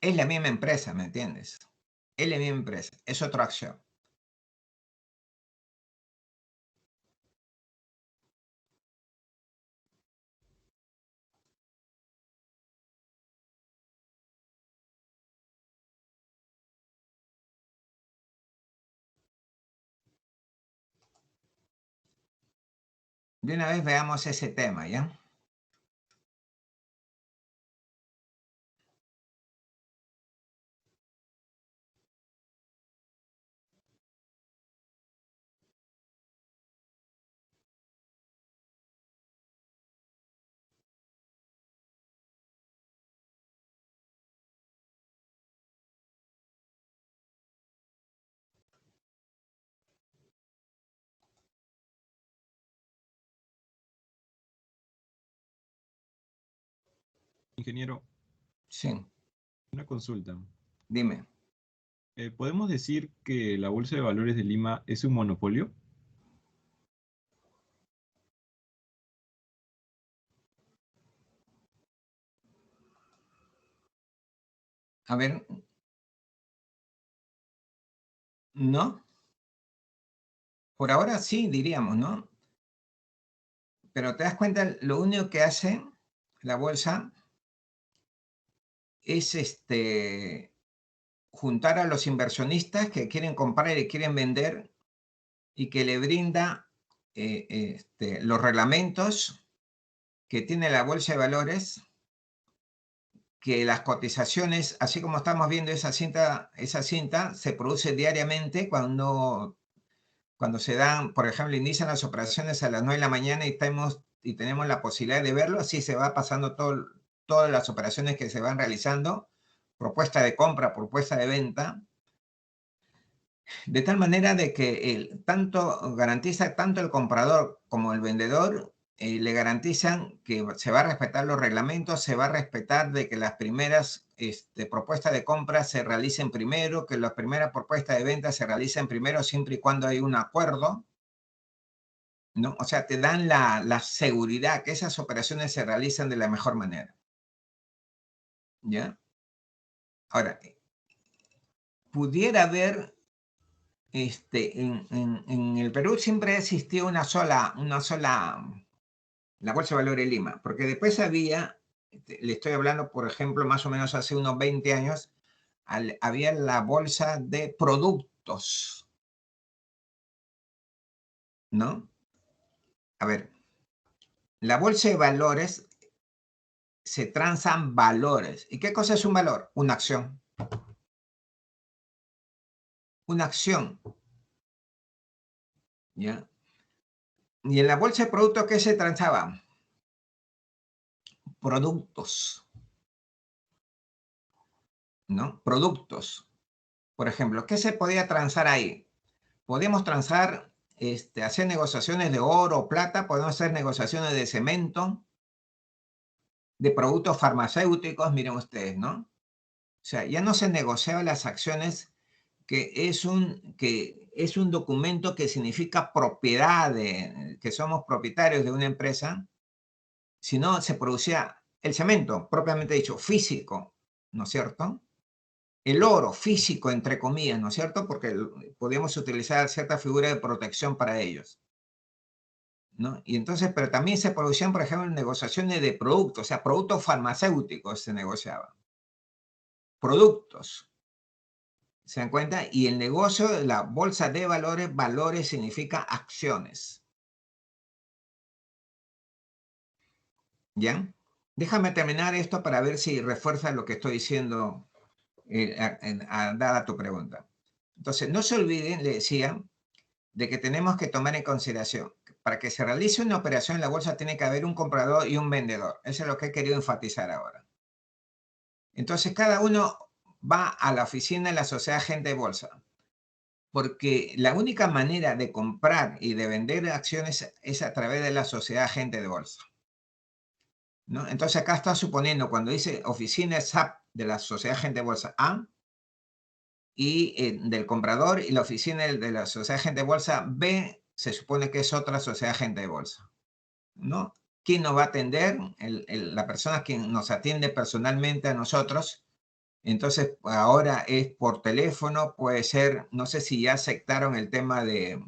Es la misma empresa, ¿me entiendes? Es la misma empresa, es otra acción. De una vez veamos ese tema, ¿ya? Ingeniero, Sí, una consulta. dime. ¿Podemos decir que la Bolsa de Valores de Lima es un monopolio? A ver, ¿no? Por ahora sí, diríamos, ¿no? Pero te das cuenta, lo único que hace la bolsa es juntar a los inversionistas que quieren comprar y quieren vender y que le brinda los reglamentos que tiene la bolsa de valores, que las cotizaciones, así como estamos viendo esa cinta se produce diariamente cuando se dan, por ejemplo, inician las operaciones a las 9 de la mañana y tenemos la posibilidad de verlo. Así se va pasando todas las operaciones que se van realizando, propuesta de compra, propuesta de venta, de tal manera de que garantiza tanto el comprador como el vendedor le garantizan que se va a respetar los reglamentos, se va a respetar de que las primeras propuestas de compra se realicen primero, que las primeras propuestas de venta se realicen primero siempre y cuando hay un acuerdo, ¿no? O sea, te dan la seguridad que esas operaciones se realizan de la mejor manera. ¿Ya? Ahora, pudiera haber, en el Perú siempre existió una sola, la Bolsa de Valores de Lima, porque después había, le estoy hablando, por ejemplo, más o menos hace unos 20 años, había la Bolsa de Productos, ¿no? A ver, la Bolsa de Valores se transan valores. ¿Y qué cosa es un valor? Una acción. Una acción. ¿Ya? Y en la Bolsa de Productos, ¿qué se transaba? Productos. ¿No? Productos. Por ejemplo, ¿qué se podía transar ahí? Podíamos transar, hacer negociaciones de oro, plata, podemos hacer negociaciones de cemento, de productos farmacéuticos, miren ustedes, ¿no? O sea, ya no se negociaban las acciones, que es un documento que significa propiedad, que somos propietarios de una empresa, sino se producía el cemento, propiamente dicho, físico, ¿no es cierto? El oro físico, entre comillas, ¿no es cierto? Porque podíamos utilizar cierta figura de protección para ellos, ¿no? Y entonces, pero también se producían, por ejemplo, negociaciones de productos, o sea, productos farmacéuticos se negociaban. Productos, ¿se dan cuenta? Y el negocio de la bolsa de valores, valores significa acciones. ¿Ya? Déjame terminar esto para ver si refuerza lo que estoy diciendo dada tu pregunta. Entonces, no se olviden, le decía, de que tenemos que tomar en consideración que para que se realice una operación en la bolsa tiene que haber un comprador y un vendedor. Eso es lo que he querido enfatizar ahora. Entonces, cada uno va a la oficina de la sociedad agente de bolsa, porque la única manera de comprar y de vender acciones es a través de la sociedad agente de bolsa, ¿no? Entonces, acá está suponiendo, cuando dice oficina SAP de la sociedad agente de bolsa A, y del comprador, y la oficina de la sociedad agente de bolsa B se supone que es otra sociedad agente de bolsa, ¿no? ¿Quién nos va a atender? La persona que nos atiende personalmente a nosotros. Entonces, ahora es por teléfono, puede ser, no sé si ya aceptaron el tema de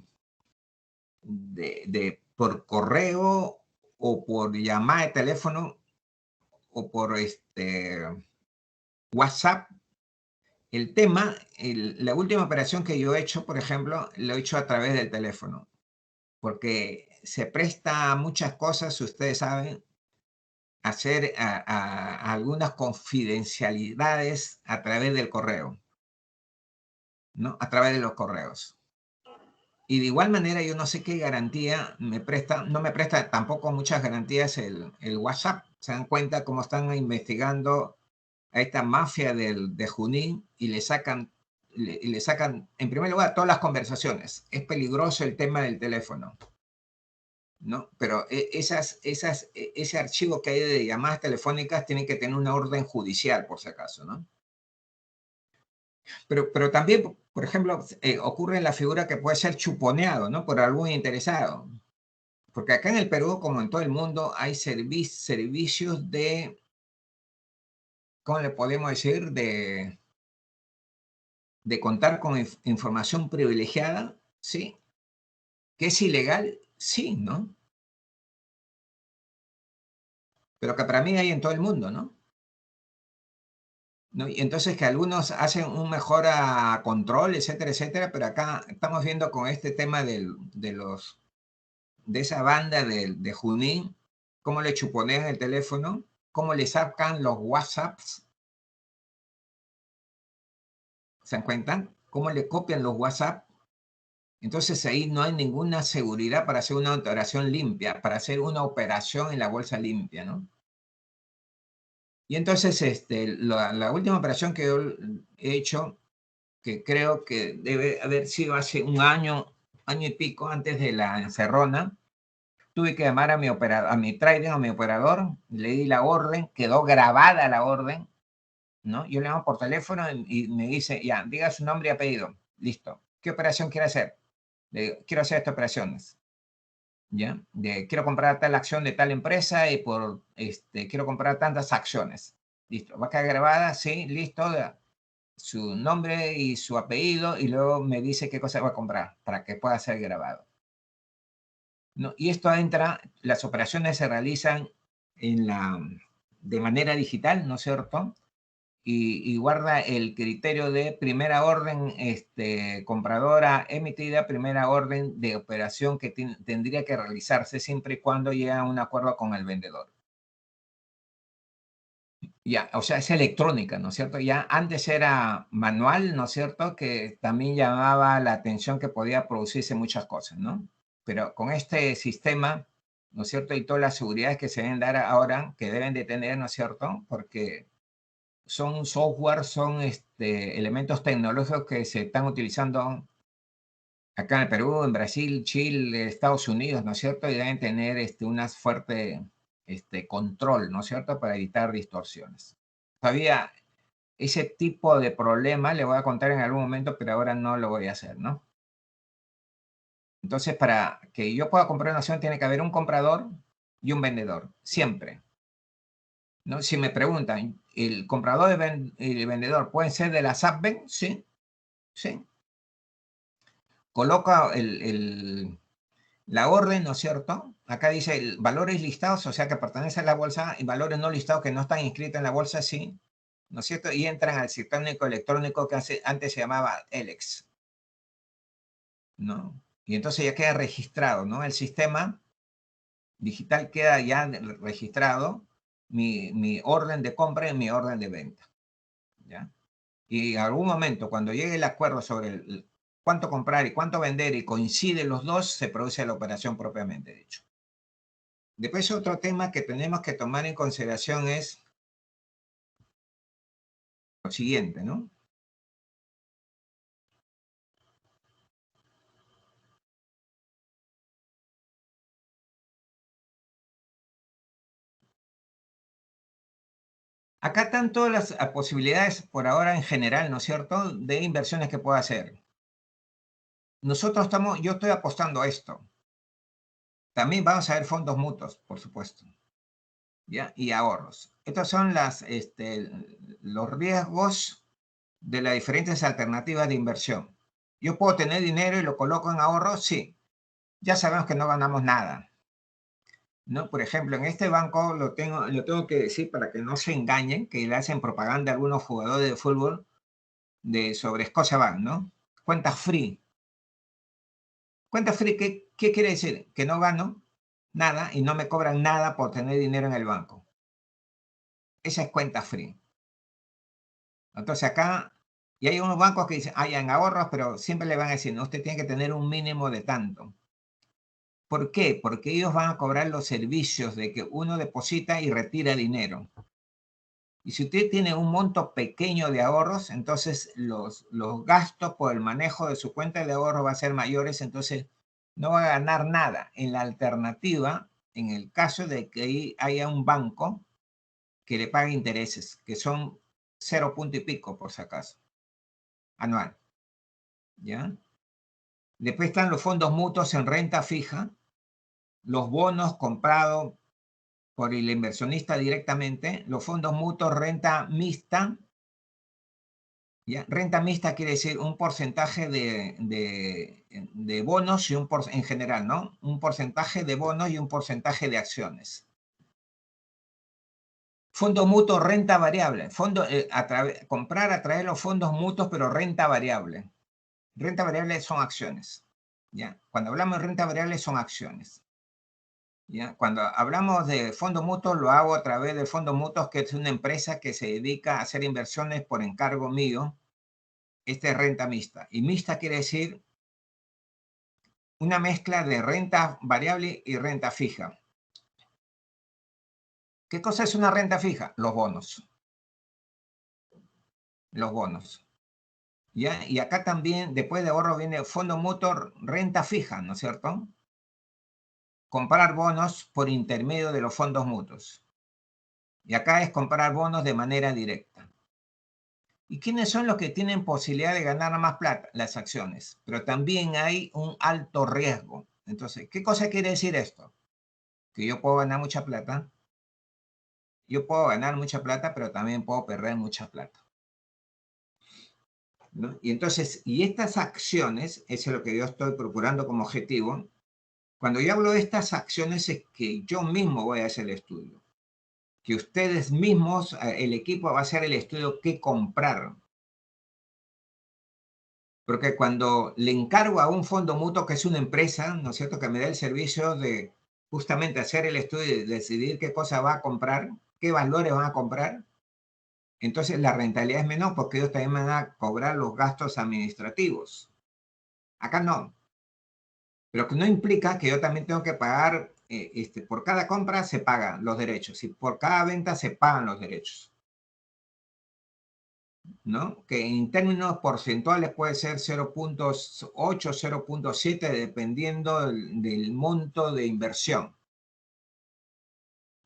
por correo o por llamada de teléfono o por WhatsApp. El tema, la última operación que yo he hecho, por ejemplo, lo he hecho a través del teléfono, porque se presta a muchas cosas, ustedes saben, hacer a algunas confidencialidades a través del correo, ¿no? A través de los correos. Y de igual manera, yo no sé qué garantía me presta, no me presta tampoco muchas garantías el WhatsApp. Se dan cuenta cómo están investigando a esta mafia de Junín y le sacan, en primer lugar, todas las conversaciones. Es peligroso el tema del teléfono, ¿no? Pero ese archivo que hay de llamadas telefónicas tiene que tener una orden judicial, por si acaso, ¿no? Pero también, por ejemplo, ocurre la figura que puede ser chuponeado, ¿no? Por algún interesado. Porque acá en el Perú, como en todo el mundo, hay servicios de, ¿cómo le podemos decir? De contar con información privilegiada, ¿sí? ¿Que es ilegal? Sí, ¿no? Pero que para mí hay en todo el mundo, ¿no? ¿No? Y entonces que algunos hacen un mejor control, etcétera, etcétera, pero acá estamos viendo con este tema de esa banda de Junín, cómo le chuponean el teléfono, cómo le sacan los WhatsApps, ¿se dan cuenta? Cómo le copian los WhatsApp. Entonces ahí no hay ninguna seguridad para hacer una operación limpia, para hacer una operación en la bolsa limpia, ¿no? Y entonces la última operación que yo he hecho, que creo que debe haber sido hace un año y pico antes de la encerrona, tuve que llamar a mi operador, a mi trading, a mi operador, le di la orden, quedó grabada la orden, ¿no? Yo le llamo por teléfono y me dice, ya, diga su nombre y apellido. Listo. ¿Qué operación quiere hacer? Le digo, quiero hacer estas operaciones. ¿Ya? Quiero comprar tal acción de tal empresa y quiero comprar tantas acciones. Listo. ¿Va a quedar grabada? Sí, listo. Su nombre y su apellido y luego me dice qué cosa va a comprar para que pueda ser grabado. ¿No? Y esto entra, las operaciones se realizan de manera digital, ¿no es cierto? Y guarda el criterio de primera orden compradora emitida, primera orden de operación que tendría que realizarse siempre y cuando llegue a un acuerdo con el vendedor. Ya, o sea, es electrónica, ¿no es cierto? Ya antes era manual, ¿no es cierto? Que también llamaba la atención que podía producirse muchas cosas, ¿no? Pero con este sistema, ¿no es cierto? Y todas las seguridades que se deben dar ahora, que deben de tener, ¿no es cierto? Porque son software, son elementos tecnológicos que se están utilizando acá en el Perú, en Brasil, Chile, Estados Unidos, ¿no es cierto? Y deben tener una fuerte control, ¿no es cierto? Para evitar distorsiones. Todavía ese tipo de problema le voy a contar en algún momento, pero ahora no lo voy a hacer, ¿no? Entonces, para que yo pueda comprar una acción, tiene que haber un comprador y un vendedor, siempre. ¿No? Si me preguntan, ¿el comprador y el vendedor pueden ser de la SAPBEN? Sí, sí. Coloca la orden, ¿no es cierto? Acá dice valores listados, o sea que pertenecen a la bolsa, y valores no listados que no están inscritos en la bolsa, sí, ¿no es cierto? Y entran al sistema electrónico que antes se llamaba ELEX, ¿no? Y entonces ya queda registrado, ¿no? El sistema digital queda ya registrado, mi orden de compra y mi orden de venta, ¿ya? Y en algún momento, cuando llegue el acuerdo sobre cuánto comprar y cuánto vender y coinciden los dos, se produce la operación propiamente dicho. Después otro tema que tenemos que tomar en consideración es lo siguiente, ¿no? Acá están todas las posibilidades por ahora en general, ¿no es cierto?, de inversiones que pueda hacer. Yo estoy apostando a esto. También vamos a ver fondos mutuos, por supuesto, ¿ya? Y ahorros. Estos son los riesgos de las diferentes alternativas de inversión. Yo puedo tener dinero y lo coloco en ahorros, sí. Ya sabemos que no ganamos nada, ¿no? Por ejemplo, en este banco lo tengo que decir para que no se engañen, que le hacen propaganda a algunos jugadores de fútbol sobre Scotiabank, ¿no? Cuenta free. Cuenta free, ¿qué quiere decir? Que no gano nada y no me cobran nada por tener dinero en el banco. Esa es cuenta free. Entonces acá, y hay unos bancos que dicen, en ahorros, pero siempre le van a decir, no, usted tiene que tener un mínimo de tanto. ¿Por qué? Porque ellos van a cobrar los servicios de que uno deposita y retira dinero. Y si usted tiene un monto pequeño de ahorros, entonces los gastos por el manejo de su cuenta de ahorro va a ser mayores, entonces no va a ganar nada. En la alternativa, en el caso de que haya un banco que le pague intereses, que son 0 punto y pico, por si acaso, anual. ¿Ya? Después están los fondos mutuos en renta fija, los bonos comprados por el inversionista directamente, los fondos mutuos renta mixta. ¿Ya? Renta mixta quiere decir un porcentaje de bonos y en general, ¿no? Un porcentaje de bonos y un porcentaje de acciones. Fondo mutuo, renta variable. Comprar a través de los fondos mutuos, pero renta variable. Renta variable son acciones. ¿Ya? Cuando hablamos de renta variable son acciones. ¿Ya? Cuando hablamos de fondos mutuos, lo hago a través de fondos mutuos, que es una empresa que se dedica a hacer inversiones por encargo mío. Esta es renta mixta. Y mixta quiere decir una mezcla de renta variable y renta fija. ¿Qué cosa es una renta fija? Los bonos. Los bonos. ¿Ya? Y acá también, después de ahorro, viene fondo mutuo, renta fija, ¿no es cierto? comprar bonos por intermedio de los fondos mutuos. Y acá es comprar bonos de manera directa. ¿Y quiénes son los que tienen posibilidad de ganar más plata? Las acciones. Pero también hay un alto riesgo. Entonces, ¿qué cosa quiere decir esto? Que yo puedo ganar mucha plata. Yo puedo ganar mucha plata, pero también puedo perder mucha plata, ¿no? Y entonces, y estas acciones, eso es lo que yo estoy procurando como objetivo. Cuando yo hablo de estas acciones es que yo mismo voy a hacer el estudio. Que ustedes mismos, el equipo va a hacer el estudio qué comprar. Porque cuando le encargo a un fondo mutuo, que es una empresa, ¿no es cierto?, que me da el servicio de justamente hacer el estudio y decidir qué cosa va a comprar, qué valores van a comprar, entonces la rentabilidad es menor porque ellos también van a cobrar los gastos administrativos. Acá no. Pero que no implica que yo también tengo que pagar, por cada compra se pagan los derechos y por cada venta se pagan los derechos, ¿no? Que en términos porcentuales puede ser 0.8, 0.7, dependiendo del monto de inversión.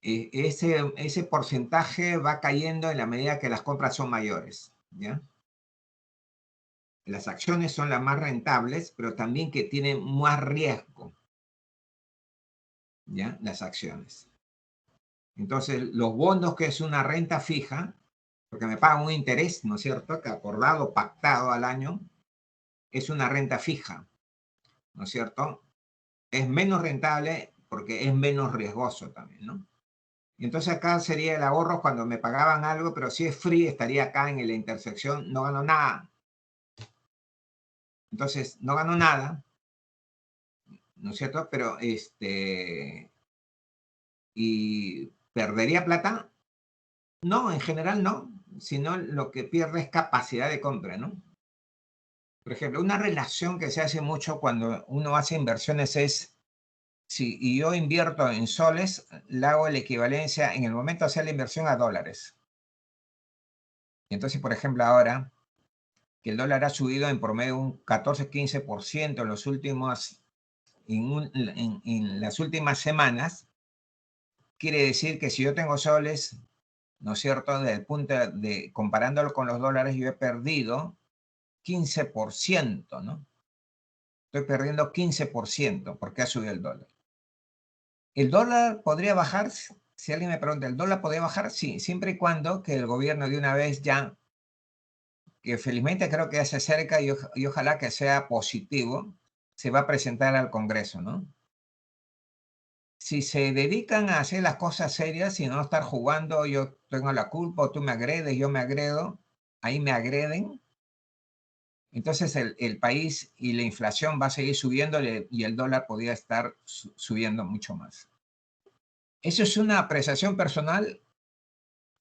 Ese porcentaje va cayendo en la medida que las compras son mayores, ¿ya? Las acciones son las más rentables, pero también que tienen más riesgo, ¿ya? Las acciones. Entonces, los bonos, que es una renta fija, porque me pagan un interés, ¿no es cierto?, que acordado, pactado al año, es una renta fija, ¿no es cierto? Es menos rentable porque es menos riesgoso también, ¿no? Y entonces acá sería el ahorro cuando me pagaban algo, pero si es free, estaría acá en la intersección, no gano nada. Entonces, no gano nada, ¿no es cierto? Pero, ¿y perdería plata? No, en general no, sino lo que pierde es capacidad de compra, ¿no? Por ejemplo, una relación que se hace mucho cuando uno hace inversiones es, si yo invierto en soles, le hago la equivalencia en el momento de hacer la inversión a dólares. Y entonces, por ejemplo, ahora que el dólar ha subido en promedio un 14-15% en los últimos, en las últimas semanas, quiere decir que si yo tengo soles, ¿no es cierto?, desde el punto de comparándolo con los dólares, yo he perdido 15%, ¿no? Estoy perdiendo 15% porque ha subido el dólar. ¿El dólar podría bajar? Si alguien me pregunta, ¿el dólar podría bajar? Sí, siempre y cuando que el gobierno de una vez ya, que felizmente creo que ya se acerca y ojalá que sea positivo, se va a presentar al Congreso, ¿no? Si se dedican a hacer las cosas serias y no estar jugando, yo tengo la culpa, o tú me agredes, yo me agredo, ahí me agreden, entonces el país y la inflación va a seguir subiendo y el dólar podría estar subiendo mucho más. ¿Eso es una apreciación personal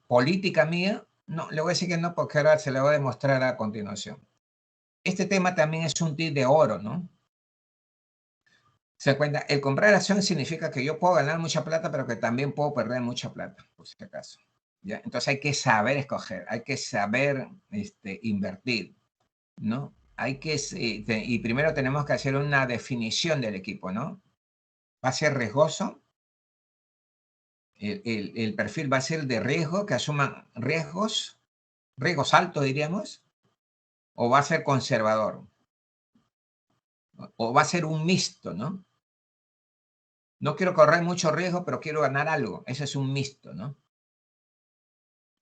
política mía? No, le voy a decir que no, porque ahora se le voy a demostrar a continuación. Este tema también es un tip de oro, ¿no? Se da cuenta, el comprar acciones significa que yo puedo ganar mucha plata, pero que también puedo perder mucha plata, por si acaso, ¿ya? Entonces hay que saber escoger, hay que saber invertir, ¿no? Hay que, y primero tenemos que hacer una definición del equipo, ¿no? ¿Va a ser riesgoso? El perfil va a ser de riesgo, que asuman riesgos altos, diríamos, o va a ser conservador, o va a ser un mixto, ¿no? No quiero correr mucho riesgo, pero quiero ganar algo. Ese es un mixto, ¿no?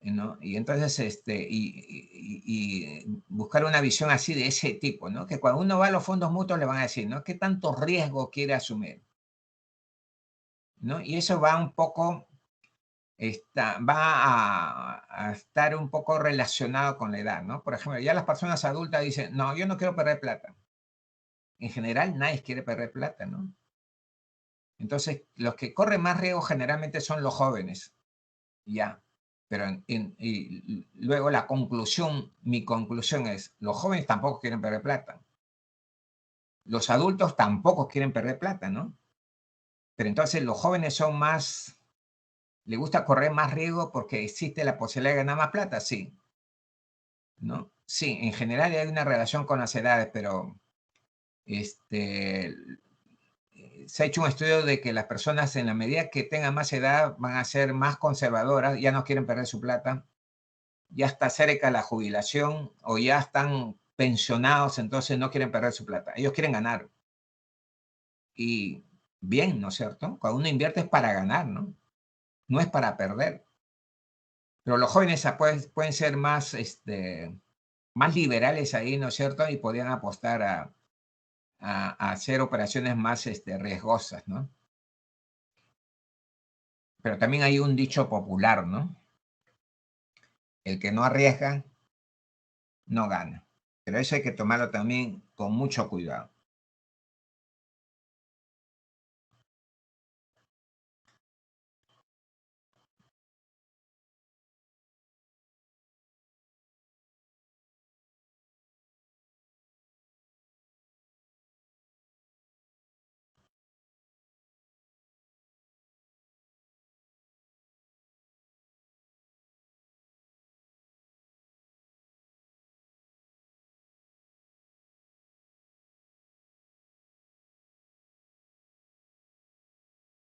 ¿No? Y entonces, y buscar una visión así de ese tipo, ¿no? Que cuando uno va a los fondos mutuos le van a decir, ¿no?, ¿qué tanto riesgo quiere asumir? ¿No? Y eso va un poco, va a estar un poco relacionado con la edad, ¿no? Por ejemplo, ya las personas adultas dicen, no, yo no quiero perder plata. En general, nadie quiere perder plata, ¿no? Entonces, los que corren más riesgo generalmente son los jóvenes, ya. Pero y luego mi conclusión es, los jóvenes tampoco quieren perder plata. Los adultos tampoco quieren perder plata, ¿no? Pero entonces los jóvenes son más, les gusta correr más riesgo porque existe la posibilidad de ganar más plata, sí. ¿No? Sí, en general hay una relación con las edades, pero se ha hecho un estudio de que las personas en la medida que tengan más edad van a ser más conservadoras, ya no quieren perder su plata, ya está cerca la jubilación o ya están pensionados, entonces no quieren perder su plata. Ellos quieren ganar. Y bien, ¿no es cierto? Cuando uno invierte es para ganar, ¿no? No es para perder. Pero los jóvenes pueden ser más, más liberales ahí, ¿no es cierto? Y podrían apostar a hacer operaciones más riesgosas, ¿no? Pero también hay un dicho popular, ¿no? El que no arriesga, no gana. Pero eso hay que tomarlo también con mucho cuidado.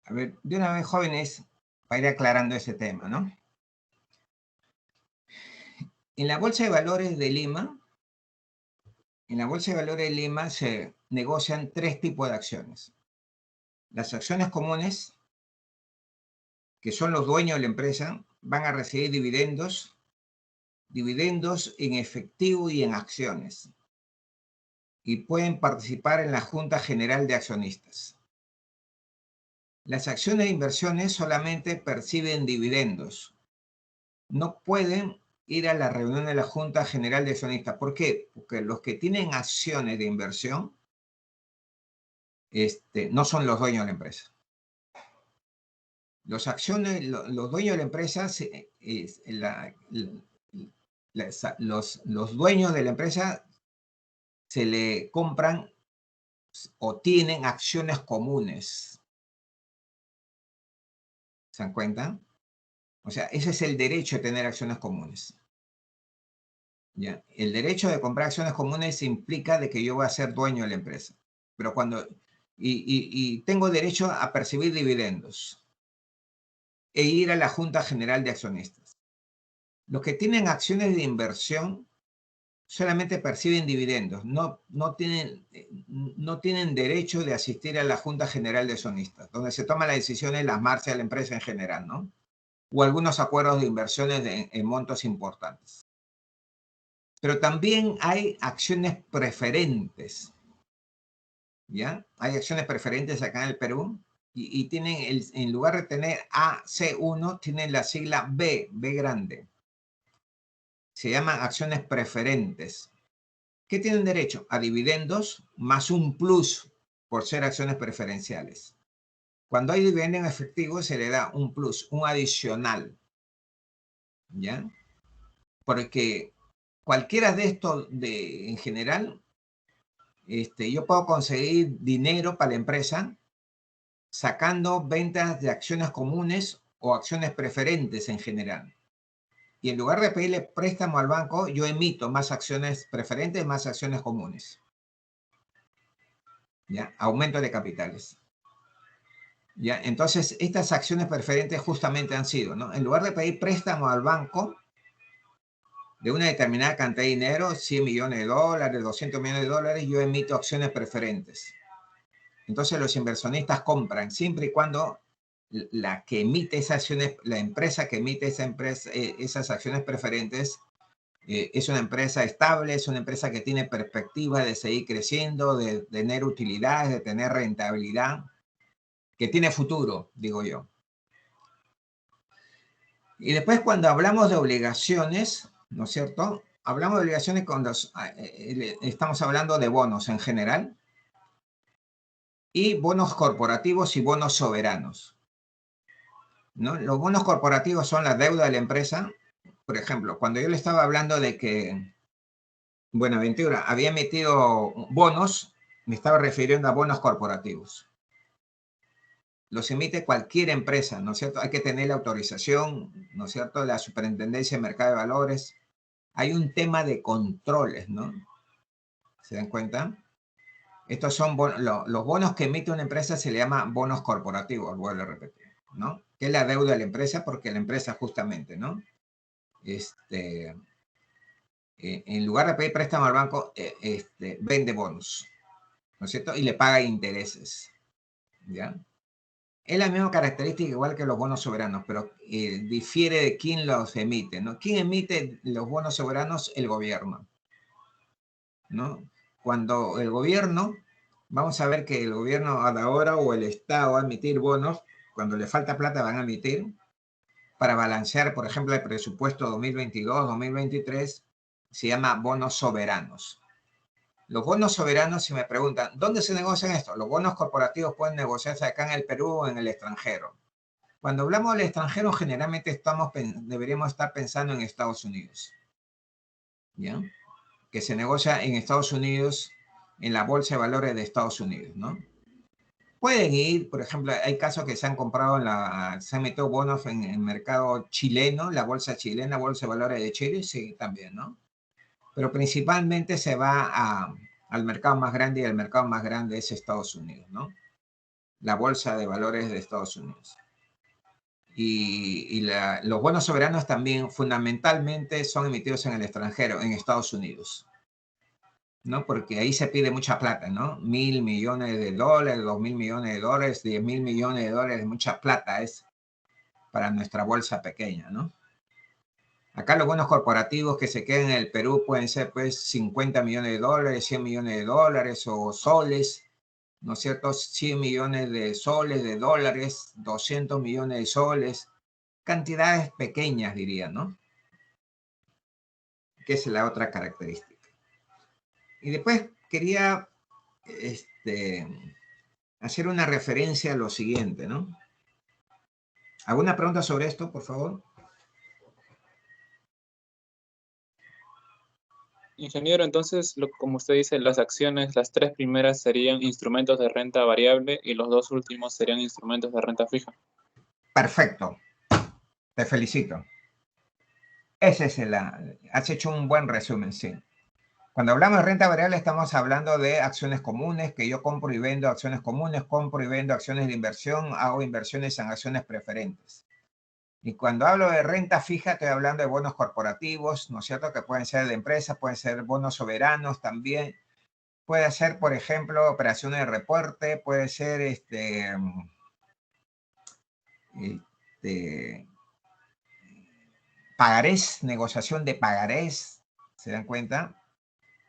A ver, de una vez, jóvenes, para ir aclarando ese tema, ¿no? En la Bolsa de Valores de Lima, se negocian 3 tipos de acciones. Las acciones comunes, que son los dueños de la empresa, van a recibir dividendos en efectivo y en acciones, y pueden participar en la Junta General de Accionistas. Las acciones de inversiones solamente perciben dividendos. No pueden ir a la reunión de la Junta General de Accionistas. ¿Por qué? Porque los que tienen acciones de inversión no son los dueños de la empresa. Los dueños de la empresa, los dueños de la empresa se le compran o tienen acciones comunes. ¿Se dan cuenta? O sea, ese es el derecho de tener acciones comunes. ¿Ya? El derecho de comprar acciones comunes implica de que yo voy a ser dueño de la empresa. Pero y tengo derecho a percibir dividendos e ir a la Junta General de Accionistas. Los que tienen acciones de inversión solamente perciben dividendos, no tienen derecho de asistir a la Junta General de Accionistas, donde se toman las decisiones, las marchas de la empresa en general, ¿no? O algunos acuerdos de inversiones en montos importantes. Pero también hay acciones preferentes, ¿ya? Hay acciones preferentes acá en el Perú y tienen, en lugar de tener AC1, tienen la sigla B grande. Se llaman acciones preferentes. ¿Qué tienen derecho? A dividendos más un plus por ser acciones preferenciales. Cuando hay dividendo en efectivo se le da un plus, un adicional, ¿ya? Porque cualquiera de estos, en general, yo puedo conseguir dinero para la empresa sacando ventas de acciones comunes o acciones preferentes en general. Y en lugar de pedirle préstamo al banco, yo emito más acciones preferentes, más acciones comunes. ¿Ya? Aumento de capitales. ¿Ya? Entonces, estas acciones preferentes justamente han sido, ¿no? En lugar de pedir préstamo al banco de una determinada cantidad de dinero, 100 millones de dólares, 200 millones de dólares, yo emito acciones preferentes. Entonces, los inversionistas compran siempre y cuando la que emite esas acciones, la empresa que emite esas acciones preferentes, es una empresa estable, es una empresa que tiene perspectiva de seguir creciendo, de tener utilidades, de tener rentabilidad, que tiene futuro, digo yo. Y después cuando hablamos de obligaciones, ¿no es cierto? Hablamos de obligaciones cuando estamos hablando de bonos en general y bonos corporativos y bonos soberanos, ¿no? Los bonos corporativos son la deuda de la empresa. Por ejemplo, cuando yo le estaba hablando de que Buenaventura había emitido bonos, me estaba refiriendo a bonos corporativos. Los emite cualquier empresa, ¿no es cierto? Hay que tener la autorización, ¿no es cierto?, de la Superintendencia de Mercado de Valores. Hay un tema de controles, ¿no? ¿Se dan cuenta? Estos son los bonos que emite una empresa, se le llama bonos corporativos, vuelvo a repetir, ¿no? Que es la deuda de la empresa, porque la empresa justamente, ¿no? En lugar de pedir préstamo al banco, vende bonos, ¿no es cierto? Y le paga intereses, ¿ya? Es la misma característica igual que los bonos soberanos, pero difiere de quién los emite, ¿no? ¿Quién emite los bonos soberanos? El gobierno, ¿no? Cuando el gobierno, vamos a ver que el gobierno ahora o el Estado va a emitir bonos, cuando le falta plata van a emitir para balancear, por ejemplo, el presupuesto 2022-2023, se llama bonos soberanos. Los bonos soberanos, si me preguntan, ¿dónde se negocian esto? Los bonos corporativos pueden negociarse acá en el Perú o en el extranjero. Cuando hablamos del extranjero, generalmente deberíamos estar pensando en Estados Unidos, ¿ya? Que se negocia en Estados Unidos, en la Bolsa de Valores de Estados Unidos, ¿no? Pueden ir, por ejemplo, hay casos que se han comprado, se han metido bonos en el mercado chileno, la bolsa chilena, Bolsa de Valores de Chile, sí, también, ¿no? Pero principalmente se va al mercado más grande, y el mercado más grande es Estados Unidos, ¿no? La Bolsa de Valores de Estados Unidos. Y los bonos soberanos también fundamentalmente son emitidos en el extranjero, en Estados Unidos, ¿no? Porque ahí se pide mucha plata, ¿no? $1.000 millones, $2.000 millones, $10.000 millones, mucha plata es para nuestra bolsa pequeña, ¿no? Acá los bonos corporativos que se quedan en el Perú pueden ser pues $50 millones, $100 millones o soles, ¿no es cierto? 100 millones de soles, de dólares, 200 millones de soles, cantidades pequeñas diría, ¿no? Que es la otra característica. Y después quería hacer una referencia a lo siguiente, ¿no? ¿Alguna pregunta sobre esto, por favor? Ingeniero, entonces, como usted dice, las acciones, las tres primeras serían instrumentos de renta variable y los dos últimos serían instrumentos de renta fija. Perfecto. Te felicito. Ese es has hecho un buen resumen, sí. Cuando hablamos de renta variable estamos hablando de acciones comunes, que yo compro y vendo acciones comunes, compro y vendo acciones de inversión, hago inversiones en acciones preferentes. Y cuando hablo de renta fija, estoy hablando de bonos corporativos, ¿no es cierto? Que pueden ser de empresas, pueden ser bonos soberanos también. Puede ser, por ejemplo, operaciones de reporte, puede ser pagarés, negociación de pagarés, ¿se dan cuenta?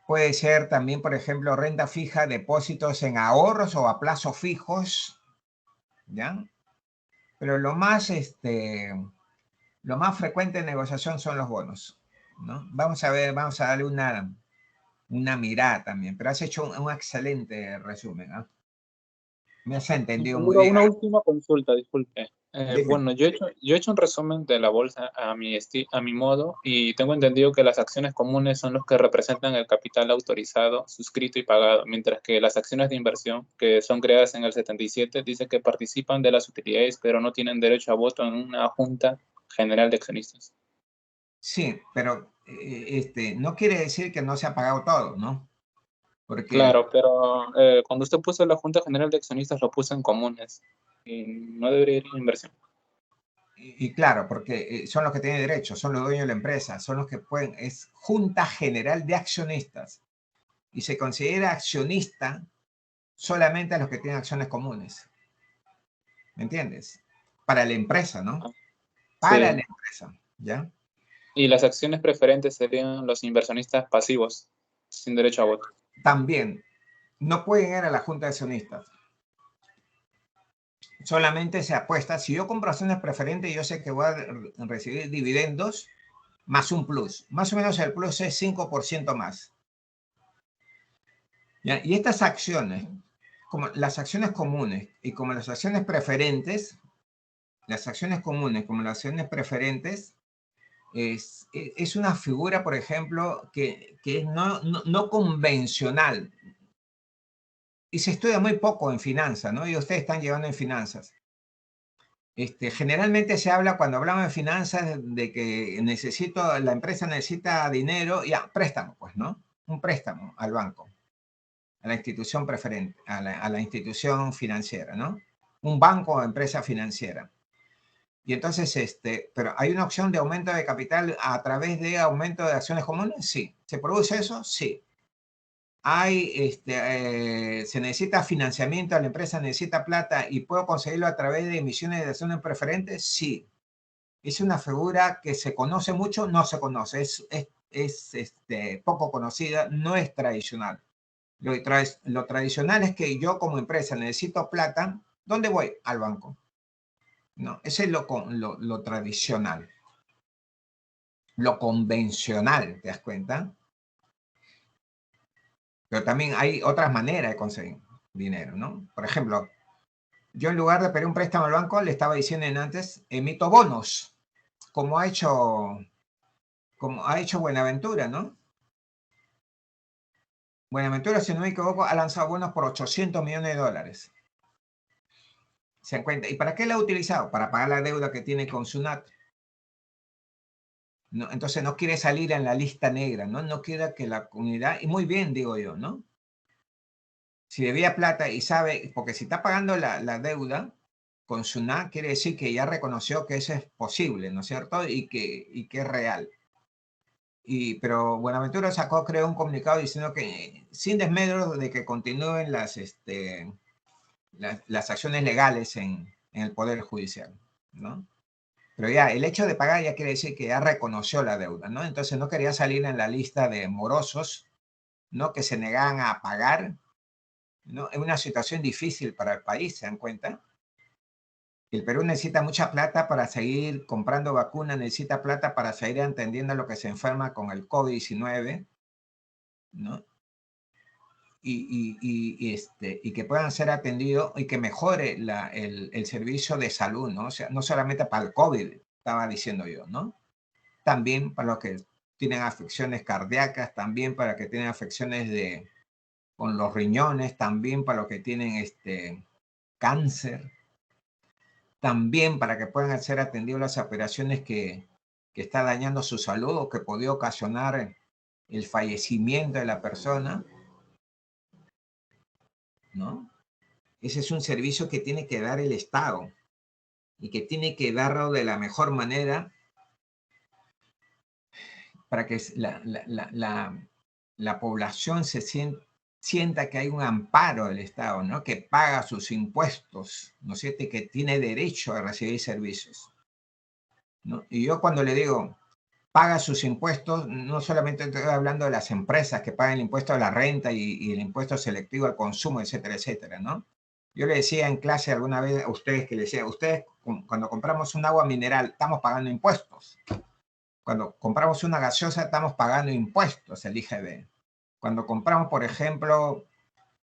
Puede ser también, por ejemplo, renta fija, depósitos en ahorros o a plazos fijos, ¿ya? Pero lo más frecuente en negociación son los bonos, ¿no? Vamos a ver, vamos a darle una mirada también, pero has hecho un excelente resumen, ¿no? Me has entendido muy bien. Una última consulta, disculpe. Dime. Bueno, yo he hecho un resumen de la bolsa a mi modo y tengo entendido que las acciones comunes son los que representan el capital autorizado, suscrito y pagado, mientras que las acciones de inversión, que son creadas en el 77, dice que participan de las utilidades, pero no tienen derecho a voto en una junta general de accionistas. Sí, pero no quiere decir que no se ha pagado todo, ¿no? Porque Claro, pero cuando usted puso la junta general de accionistas, lo puso en comunes y no debería ir en inversión. Y claro, porque son los que tienen derecho, son los dueños de la empresa, son los que pueden, es Junta General de Accionistas. Y se considera accionista solamente a los que tienen acciones comunes. ¿Me entiendes? Para la empresa, ¿no? Para Sí. la empresa, ¿ya? Y las acciones preferentes serían los inversionistas pasivos, sin derecho a voto. También, no pueden ir a la Junta de Accionistas. Solamente se apuesta, si yo compro acciones preferentes, yo sé que voy a recibir dividendos más un plus. Más o menos el plus es 5% más. ¿Ya? Y estas acciones, como las acciones comunes y como las acciones preferentes, las acciones comunes como las acciones preferentes, es una figura, por ejemplo, que es no convencional. Y se estudia muy poco en finanzas, ¿no? Y ustedes están llevando en finanzas. Generalmente se habla, cuando hablamos de finanzas, de que la empresa necesita dinero, ya, préstamo, pues, ¿no? Un préstamo al banco. a la institución preferente, a la institución financiera, ¿no? Un banco o empresa financiera. Y entonces, pero ¿hay una opción de aumento de capital a través de aumento de acciones comunes? Sí. ¿Se produce eso? Sí. Se necesita financiamiento, la empresa necesita plata y puedo conseguirlo a través de emisiones de acciones preferentes? Sí. ¿Es una figura que se conoce mucho? No se conoce, es poco conocida, no es tradicional. Lo tradicional es que yo como empresa necesito plata, ¿dónde voy? Al banco. No, ese es lo tradicional. Lo convencional, ¿te das cuenta? Pero también hay otras maneras de conseguir dinero, ¿no? Por ejemplo, yo en lugar de pedir un préstamo al banco, le estaba diciendo antes, emito bonos, como ha hecho Buenaventura, ¿no? Buenaventura, si no me equivoco, ha lanzado bonos por 800 millones de dólares. ¿Se dan cuenta? ¿Y para qué la ha utilizado? Para pagar la deuda que tiene con SUNAT. ¿No? Entonces no quiere salir en la lista negra, ¿no? No quiere que la comunidad, y muy bien digo yo, ¿no? Si debía plata y sabe, porque si está pagando la deuda con SUNAT, quiere decir que ya reconoció que eso es posible, ¿no es cierto? Y que es real. Pero Buenaventura sacó, creo, un comunicado diciendo que sin desmedro de que continúen las acciones legales en el Poder Judicial, ¿no? Pero ya, el hecho de pagar ya quiere decir que ya reconoció la deuda, ¿no? Entonces no quería salir en la lista de morosos, ¿no? Que se negaban a pagar, ¿no? Es una situación difícil para el país, ¿se dan cuenta? El Perú necesita mucha plata para seguir comprando vacunas, necesita plata para seguir atendiendo a lo que se enferma con el COVID-19, ¿no? Y que puedan ser atendidos y que mejore el servicio de salud, ¿no? O sea, no solamente para el COVID, estaba diciendo yo, ¿no? También para los que tienen afecciones cardíacas, también para los que tienen afecciones con los riñones, también para los que tienen cáncer, también para que puedan ser atendidos las operaciones que está dañando su salud o que podría ocasionar el fallecimiento de la persona, ¿no? Ese es un servicio que tiene que dar el Estado y que tiene que darlo de la mejor manera para que la población sienta que hay un amparo del Estado, ¿no? Que paga sus impuestos, ¿no es cierto? Y que tiene derecho a recibir servicios, ¿no? Y yo cuando le digo, paga sus impuestos, no solamente estoy hablando de las empresas que pagan el impuesto a la renta y el impuesto selectivo al consumo, etcétera, etcétera, ¿no? Yo le decía en clase alguna vez a ustedes que les decía, ustedes cuando compramos un agua mineral estamos pagando impuestos. Cuando compramos una gaseosa estamos pagando impuestos, el IGB. Cuando compramos, por ejemplo,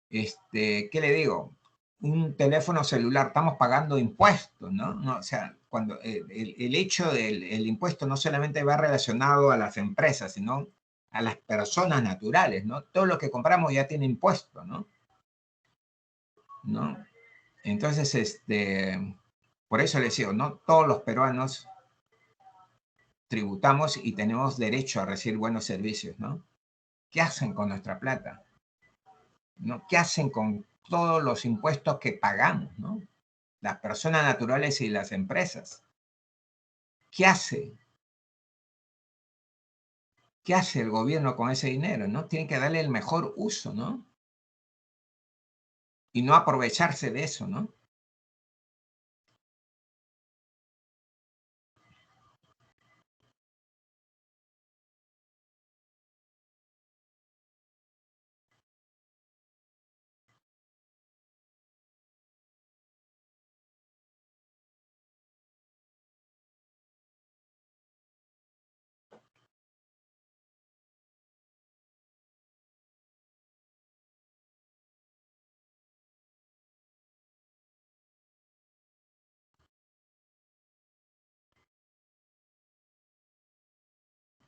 ¿qué le digo? Un teléfono celular, estamos pagando impuestos, ¿no? O sea, cuando el hecho del impuesto no solamente va relacionado a las empresas, sino a las personas naturales, ¿no? Todo lo que compramos ya tiene impuesto, ¿no? Entonces, por eso les digo, ¿no? Todos los peruanos tributamos y tenemos derecho a recibir buenos servicios, ¿no? ¿Qué hacen con nuestra plata? ¿No? ¿Qué hacen con todos los impuestos que pagamos, ¿no? Las personas naturales y las empresas? ¿Qué hace? ¿Qué hace el gobierno con ese dinero, no? Tiene que darle el mejor uso, ¿no? Y no aprovecharse de eso, ¿no?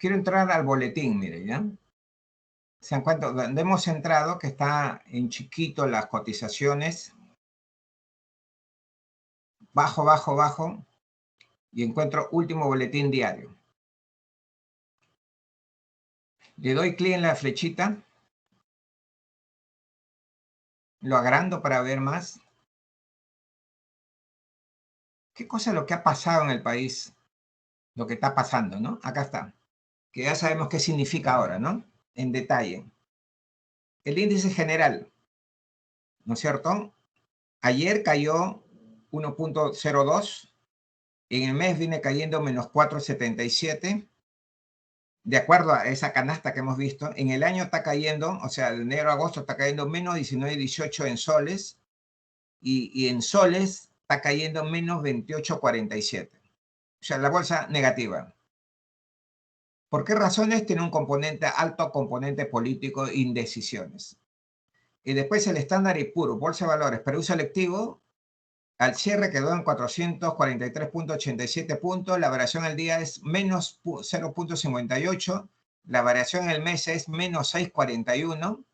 Quiero entrar al boletín, mire, ¿ya? ¿Se dan cuenta? Donde hemos entrado, que está en chiquito las cotizaciones, bajo, bajo, bajo, y encuentro último boletín diario. Le doy clic en la flechita Lo agrando para ver más. ¿Qué cosa es lo que ha pasado en el país? Lo que está pasando, ¿no? Acá está. Que ya sabemos qué significa ahora, ¿no? En detalle. El índice general, ¿no es cierto? Ayer cayó 1.02. En el mes viene cayendo menos 4.77. De acuerdo a esa canasta que hemos visto, en el año está cayendo, o sea, de enero a agosto está cayendo menos 19.18 en soles y en soles está cayendo menos 28.47. O sea, la bolsa negativa. ¿Por qué razones? Tiene un componente, alto componente político, indecisiones. Y después el estándar y puro, bolsa de valores, Perú selectivo, al cierre quedó en 443.87 puntos, la variación al día es menos 0.58, la variación en el mes es menos 6.41,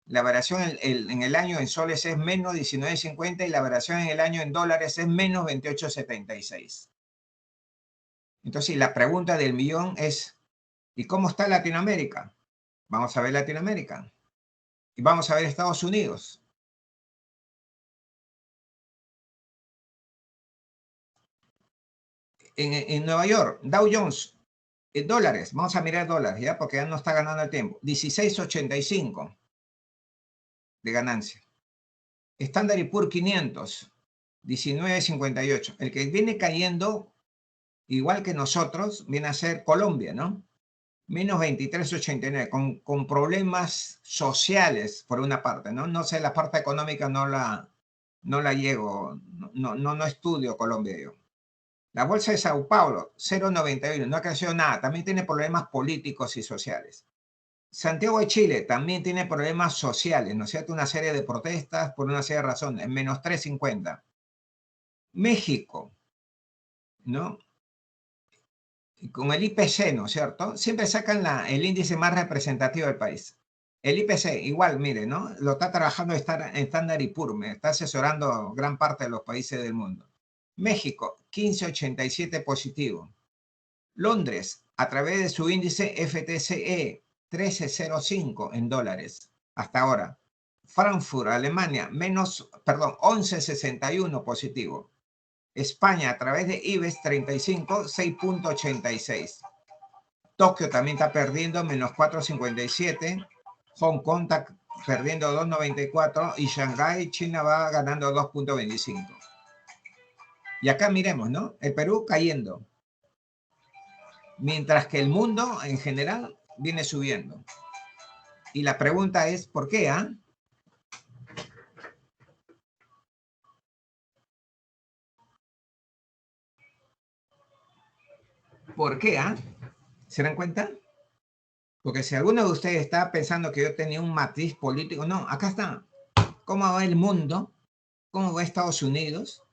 la variación en el año en soles es menos 19.50 y la variación en el año en dólares es menos 28.76. Entonces, la pregunta del millón es, ¿y cómo está Latinoamérica? Vamos a ver Latinoamérica. Y vamos a ver Estados Unidos. En Nueva York, Dow Jones, dólares, vamos a mirar dólares, ¿ya? Porque ya no está ganando el tiempo. 16.85 de ganancia. Standard & Poor's 500, 19.58. El que viene cayendo, igual que nosotros, viene a ser Colombia, ¿no? Menos 23.89, con problemas sociales, por una parte, ¿no? No sé, la parte económica no la llego, no estudio Colombia yo. La bolsa de Sao Paulo, 0.91, no ha crecido nada, también tiene problemas políticos y sociales. Santiago de Chile también tiene problemas sociales, ¿no es cierto? Una serie de protestas por una serie de razones, menos 3.50. México, ¿no? Con el IPC, ¿no es cierto? Siempre sacan el índice más representativo del país. El IPC, igual, mire, ¿no? Lo está trabajando Standard & Poor's, me está asesorando gran parte de los países del mundo. México, 15.87 positivo. Londres, a través de su índice FTSE, 13.05 en dólares, hasta ahora. Frankfurt, Alemania, 11.61 positivo. España, a través de IBEX 35, 6.86. Tokio también está perdiendo, menos 4.57. Hong Kong está perdiendo 2.94 y Shanghái, China, va ganando 2.25. Y acá miremos, ¿no? El Perú cayendo. Mientras que el mundo en general viene subiendo. Y la pregunta es, ¿por qué? ¿Por qué? ¿Se dan cuenta? Porque si alguno de ustedes está pensando que yo tenía un matiz político, no, acá está. ¿Cómo va el mundo? ¿Cómo va Estados Unidos?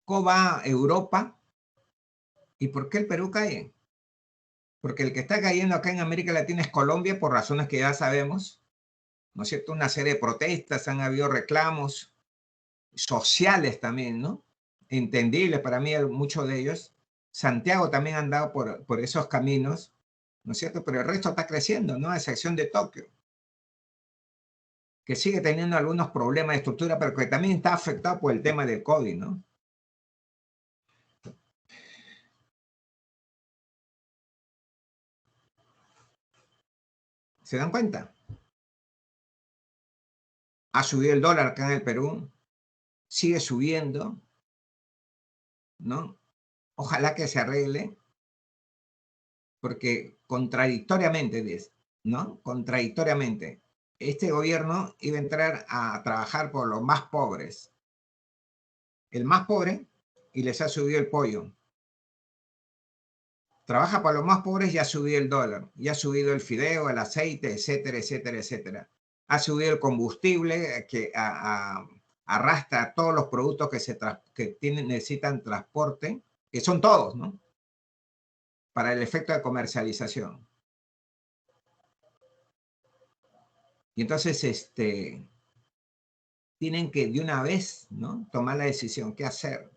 ¿Cómo va Europa? ¿Y por qué el Perú cae? Porque el que está cayendo acá en América Latina es Colombia, por razones que ya sabemos, ¿no es cierto? Una serie de protestas, han habido reclamos sociales también, ¿no? Entendibles para mí, muchos de ellos. Santiago también ha andado por esos caminos, ¿no es cierto? Pero el resto está creciendo, ¿no? A excepción de Tokio, que sigue teniendo algunos problemas de estructura, pero que también está afectado por el tema del COVID, ¿no? ¿Se dan cuenta? Ha subido el dólar acá en el Perú, sigue subiendo, ¿no? Ojalá que se arregle, porque contradictoriamente, ¿no? Contradictoriamente, este gobierno iba a entrar a trabajar por los más pobres. El más pobre, y les ha subido el pollo. Trabaja para los más pobres y ha subido el dólar, y ha subido el fideo, el aceite, etcétera, etcétera, etcétera. Ha subido el combustible que arrastra todos los productos que necesitan transporte, que son todos, ¿no? Para el efecto de comercialización. Y entonces, tienen que de una vez, ¿no? Tomar la decisión, ¿qué hacer?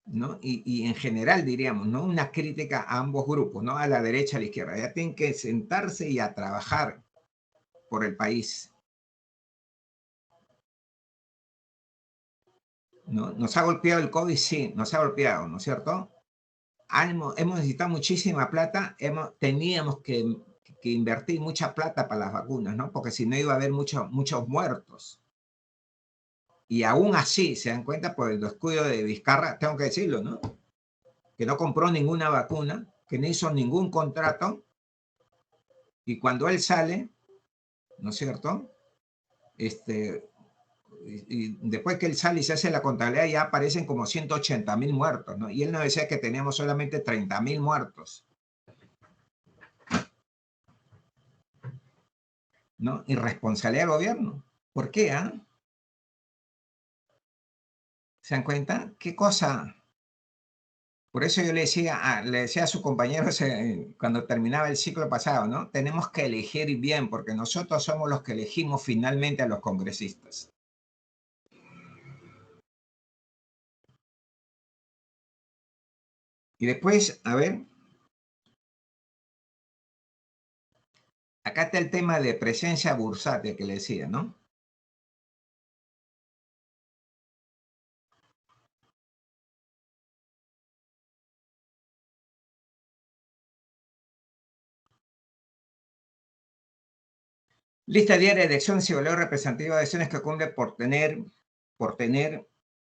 ¿No? Y en general diríamos, ¿no? Una crítica a ambos grupos, ¿no? A la derecha y a la izquierda. Ya tienen que sentarse y a trabajar por el país. ¿no? ¿Nos ha golpeado el COVID? Sí, nos ha golpeado, ¿no es cierto? Hemos necesitado muchísima plata, teníamos que invertir mucha plata para las vacunas, ¿no? Porque si no iba a haber muchos muertos. Y aún así, se dan cuenta, por el descuido de Vizcarra, tengo que decirlo, ¿no? Que no compró ninguna vacuna, que no hizo ningún contrato, y cuando él sale, ¿no es cierto? Y después que él sale y se hace la contabilidad, ya aparecen como 180.000 muertos, ¿no? Y él nos decía que teníamos solamente 30.000 muertos, ¿no? Irresponsabilidad del gobierno. ¿Por qué, ah? ¿Se dan cuenta? ¿Qué cosa? Por eso yo le decía a sus compañeros cuando terminaba el ciclo pasado, ¿no? Tenemos que elegir bien, porque nosotros somos los que elegimos finalmente a los congresistas. Y después, a ver, acá está el tema de presencia bursátil que le decía, ¿no? Lista diaria de acciones y valor representativo de acciones que cumple por tener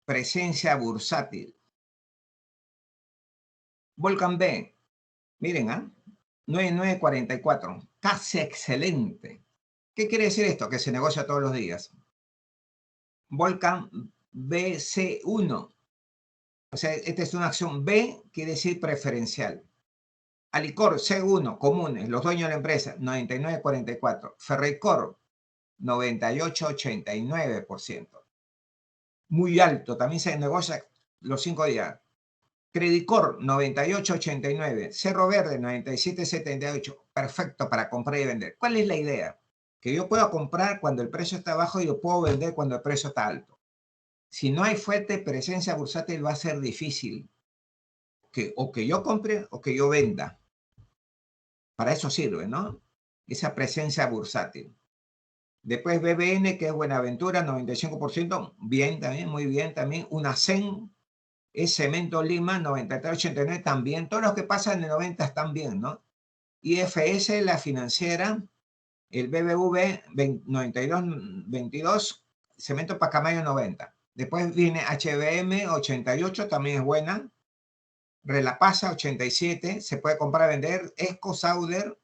presencia bursátil. Volcan B, miren, 9944, casi excelente. ¿Qué quiere decir esto? Que se negocia todos los días. Volcan BC1, o sea, esta es una acción B, quiere decir preferencial. Alicor C1, comunes, los dueños de la empresa, 99,44. Ferreycor, 98,89%. Muy alto, también se negocia los 5 días. Credicor, 98,89. Cerro Verde, 97,78. Perfecto para comprar y vender. ¿Cuál es la idea? Que yo pueda comprar cuando el precio está bajo y yo puedo vender cuando el precio está alto. Si no hay fuerte presencia bursátil, va a ser difícil o que yo compre o que yo venda. Para eso sirve, ¿no? Esa presencia bursátil. Después BBN, que es Buenaventura, 95%, bien también, muy bien también. UNACEN, es Cemento Lima, 93,89, también. Todos los que pasan de 90 están bien, ¿no? IFS, la financiera, el BBV, 92,22, Cemento Pacamayo, 90. Después viene HBM, 88, también es buena. Relapasa, 87, se puede comprar, vender. Esco, Sauder,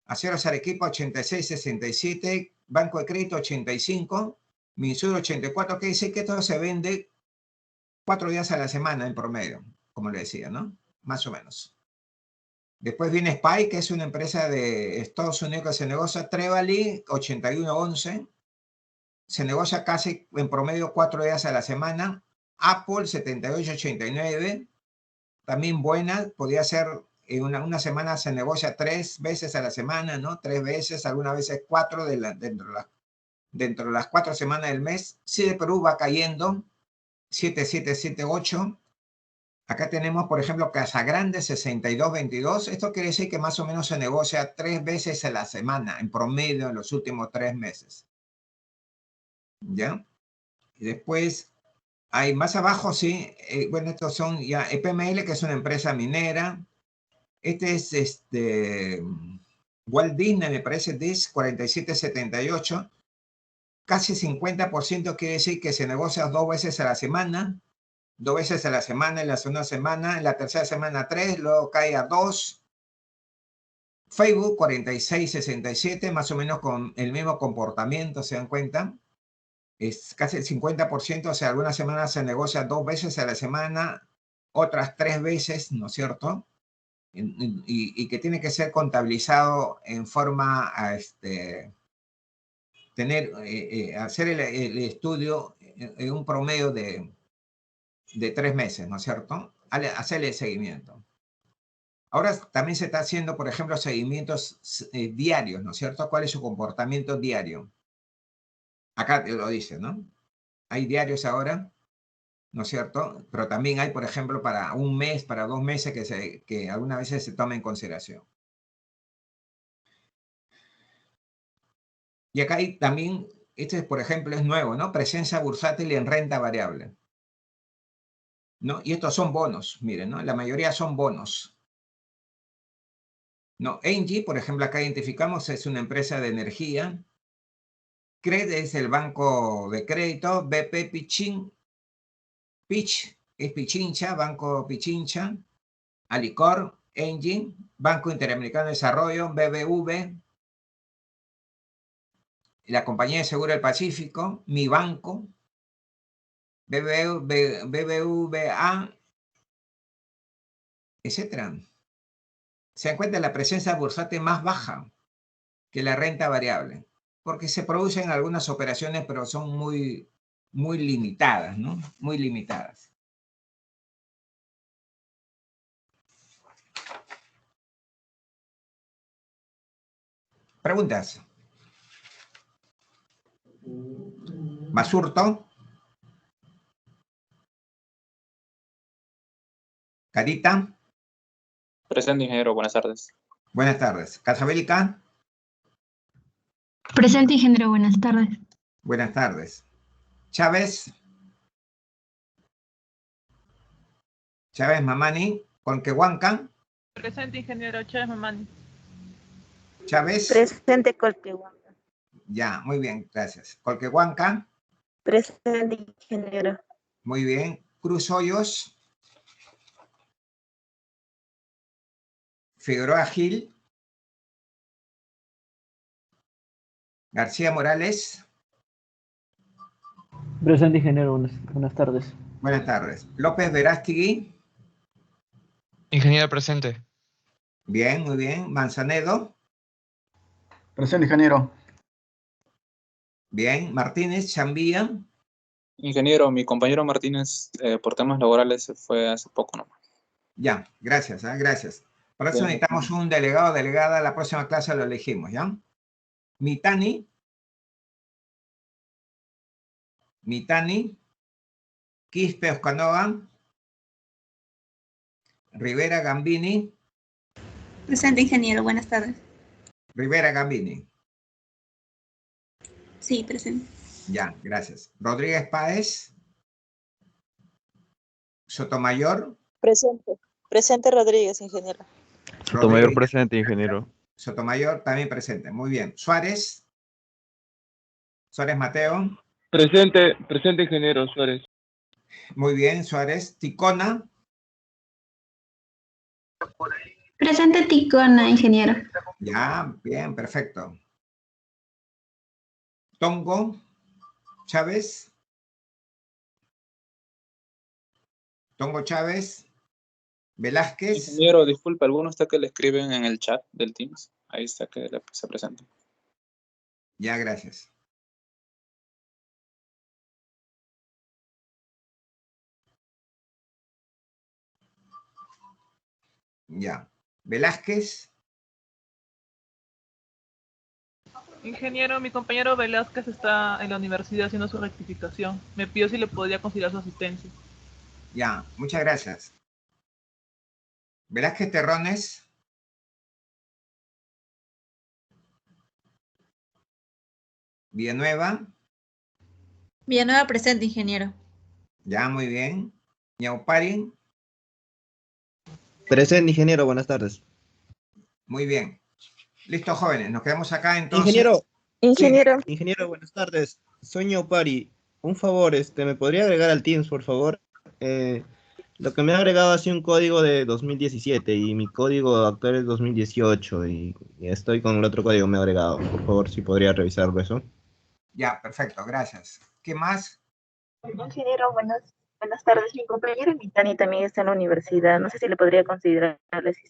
Aceros Arequipa, 86,67. Banco de Crédito, 85. Minsur, 84. Que dice que todo se vende 4 días a la semana en promedio, como le decía, ¿no? Más o menos. Después viene SPY, que es una empresa de Estados Unidos que se negocia. Trevally, 81,11. Se negocia casi en promedio 4 días a la semana. Apple, 78,89. También buena, podría ser en una semana se negocia 3 veces a la semana, ¿no? 3 veces, algunas veces 4 dentro de las 4 semanas del mes. Sí, de Perú va cayendo, 7778. Acá tenemos, por ejemplo, Casagrande, 6222. Esto quiere decir que más o menos se negocia 3 veces a la semana, en promedio, en los últimos 3 meses. ¿Ya? Y después, hay más abajo, sí, bueno, estos son ya EPML, que es una empresa minera. Este es Walt Disney, me parece, 4778. Casi 50% quiere decir que se negocia 2 veces a la semana. 2 veces a la semana, en la segunda semana, en la tercera semana 3, luego cae a 2. Facebook 46,67, más o menos con el mismo comportamiento, ¿se dan cuenta? Es casi el 50%, o sea, algunas semanas se negocia 2 veces a la semana, otras 3 veces, ¿no es cierto? Y que tiene que ser contabilizado en forma a hacer el estudio en un promedio de 3 meses, ¿no es cierto? Hacerle el seguimiento. Ahora también se está haciendo, por ejemplo, seguimientos diarios, ¿no es cierto? ¿Cuál es su comportamiento diario? Acá te lo dice, ¿no? Hay diarios ahora, ¿no es cierto? Pero también hay, por ejemplo, para un mes, para 2 meses que algunas veces se toma en consideración. Y acá hay también, este por ejemplo es nuevo, ¿no? Presencia bursátil en renta variable. ¿no? Y estos son bonos, miren, ¿no? La mayoría son bonos. ¿No? Engie, por ejemplo, acá identificamos, es una empresa de energía. CRED es el banco de crédito. BP Pitch es Pichincha, Banco Pichincha. Alicor, Engie, Banco Interamericano de Desarrollo, BBV, la Compañía de Seguro del Pacífico, Mi Banco, BBVA, etc. Se encuentra la presencia bursátil más baja que la renta variable, porque se producen algunas operaciones, pero son muy limitadas, ¿no? Muy limitadas. ¿Preguntas? ¿Basurto? ¿Carita? Presente, ingeniero. Buenas tardes. Buenas tardes. ¿Casabélica? Presente, ingeniero. Buenas tardes. Buenas tardes. ¿Chávez? Chávez Mamani, Colquehuanca. Presente, ingeniero Chávez Mamani. Chávez. Presente, Colquehuanca. Ya, muy bien, gracias. Colquehuanca. Presente, ingeniero. Muy bien. Cruz Hoyos. Figueroa Gil. García Morales. Presente, ingeniero. Buenas tardes. Buenas tardes. López Verástigui. Ingeniero presente. Bien, muy bien. Manzanedo. Presente, ingeniero. Bien. Martínez Chambía. Ingeniero, mi compañero Martínez, por temas laborales, se fue hace poco nomás. Ya, gracias, gracias. Por eso Bien. necesitamos un delegado o delegada. La próxima clase lo elegimos, ¿ya? Mitani. Quispe Oscanova. Rivera Gambini. Presente, ingeniero. Buenas tardes. Rivera Gambini. Sí, presente. Ya, gracias. Rodríguez Páez. Sotomayor. Presente. Presente, Rodríguez, ingeniero. Sotomayor presente, ingeniero. Sotomayor también presente. Muy bien. Suárez. Suárez Mateo. Presente, ingeniero Suárez. Muy bien, Suárez. Ticona. Presente, Ticona, ingeniero. Ya, bien, perfecto. Tongo. Chávez. Tongo Chávez. Velázquez. Ingeniero, disculpe, ¿alguno está que le escriben en el chat del Teams? Ahí está que se presenta. Ya, gracias. Ya. Velázquez. Ingeniero, mi compañero Velázquez está en la universidad haciendo su rectificación. Me pidió si le podría considerar su asistencia. Ya, muchas gracias. Velázquez Terrones. Villanueva. Villanueva presente, ingeniero. Ya, muy bien. Ñauparin. Presente, ingeniero. Buenas tardes. Muy bien. Listo, jóvenes. Nos quedamos acá entonces. Ingeniero. Ingeniero. Sí, ingeniero, buenas tardes. Soy Ñaupari. Un favor, ¿me podría agregar al Teams, por favor? Lo que me ha agregado ha sido un código de 2017 y mi código actual es 2018 y estoy con el otro código que me ha agregado. Por favor, si podría revisarlo eso. Ya, perfecto, gracias. ¿Qué más? Ingeniero, buenas tardes. Mi compañero Mitani también está en la universidad. No sé si le podría considerar la asistencia.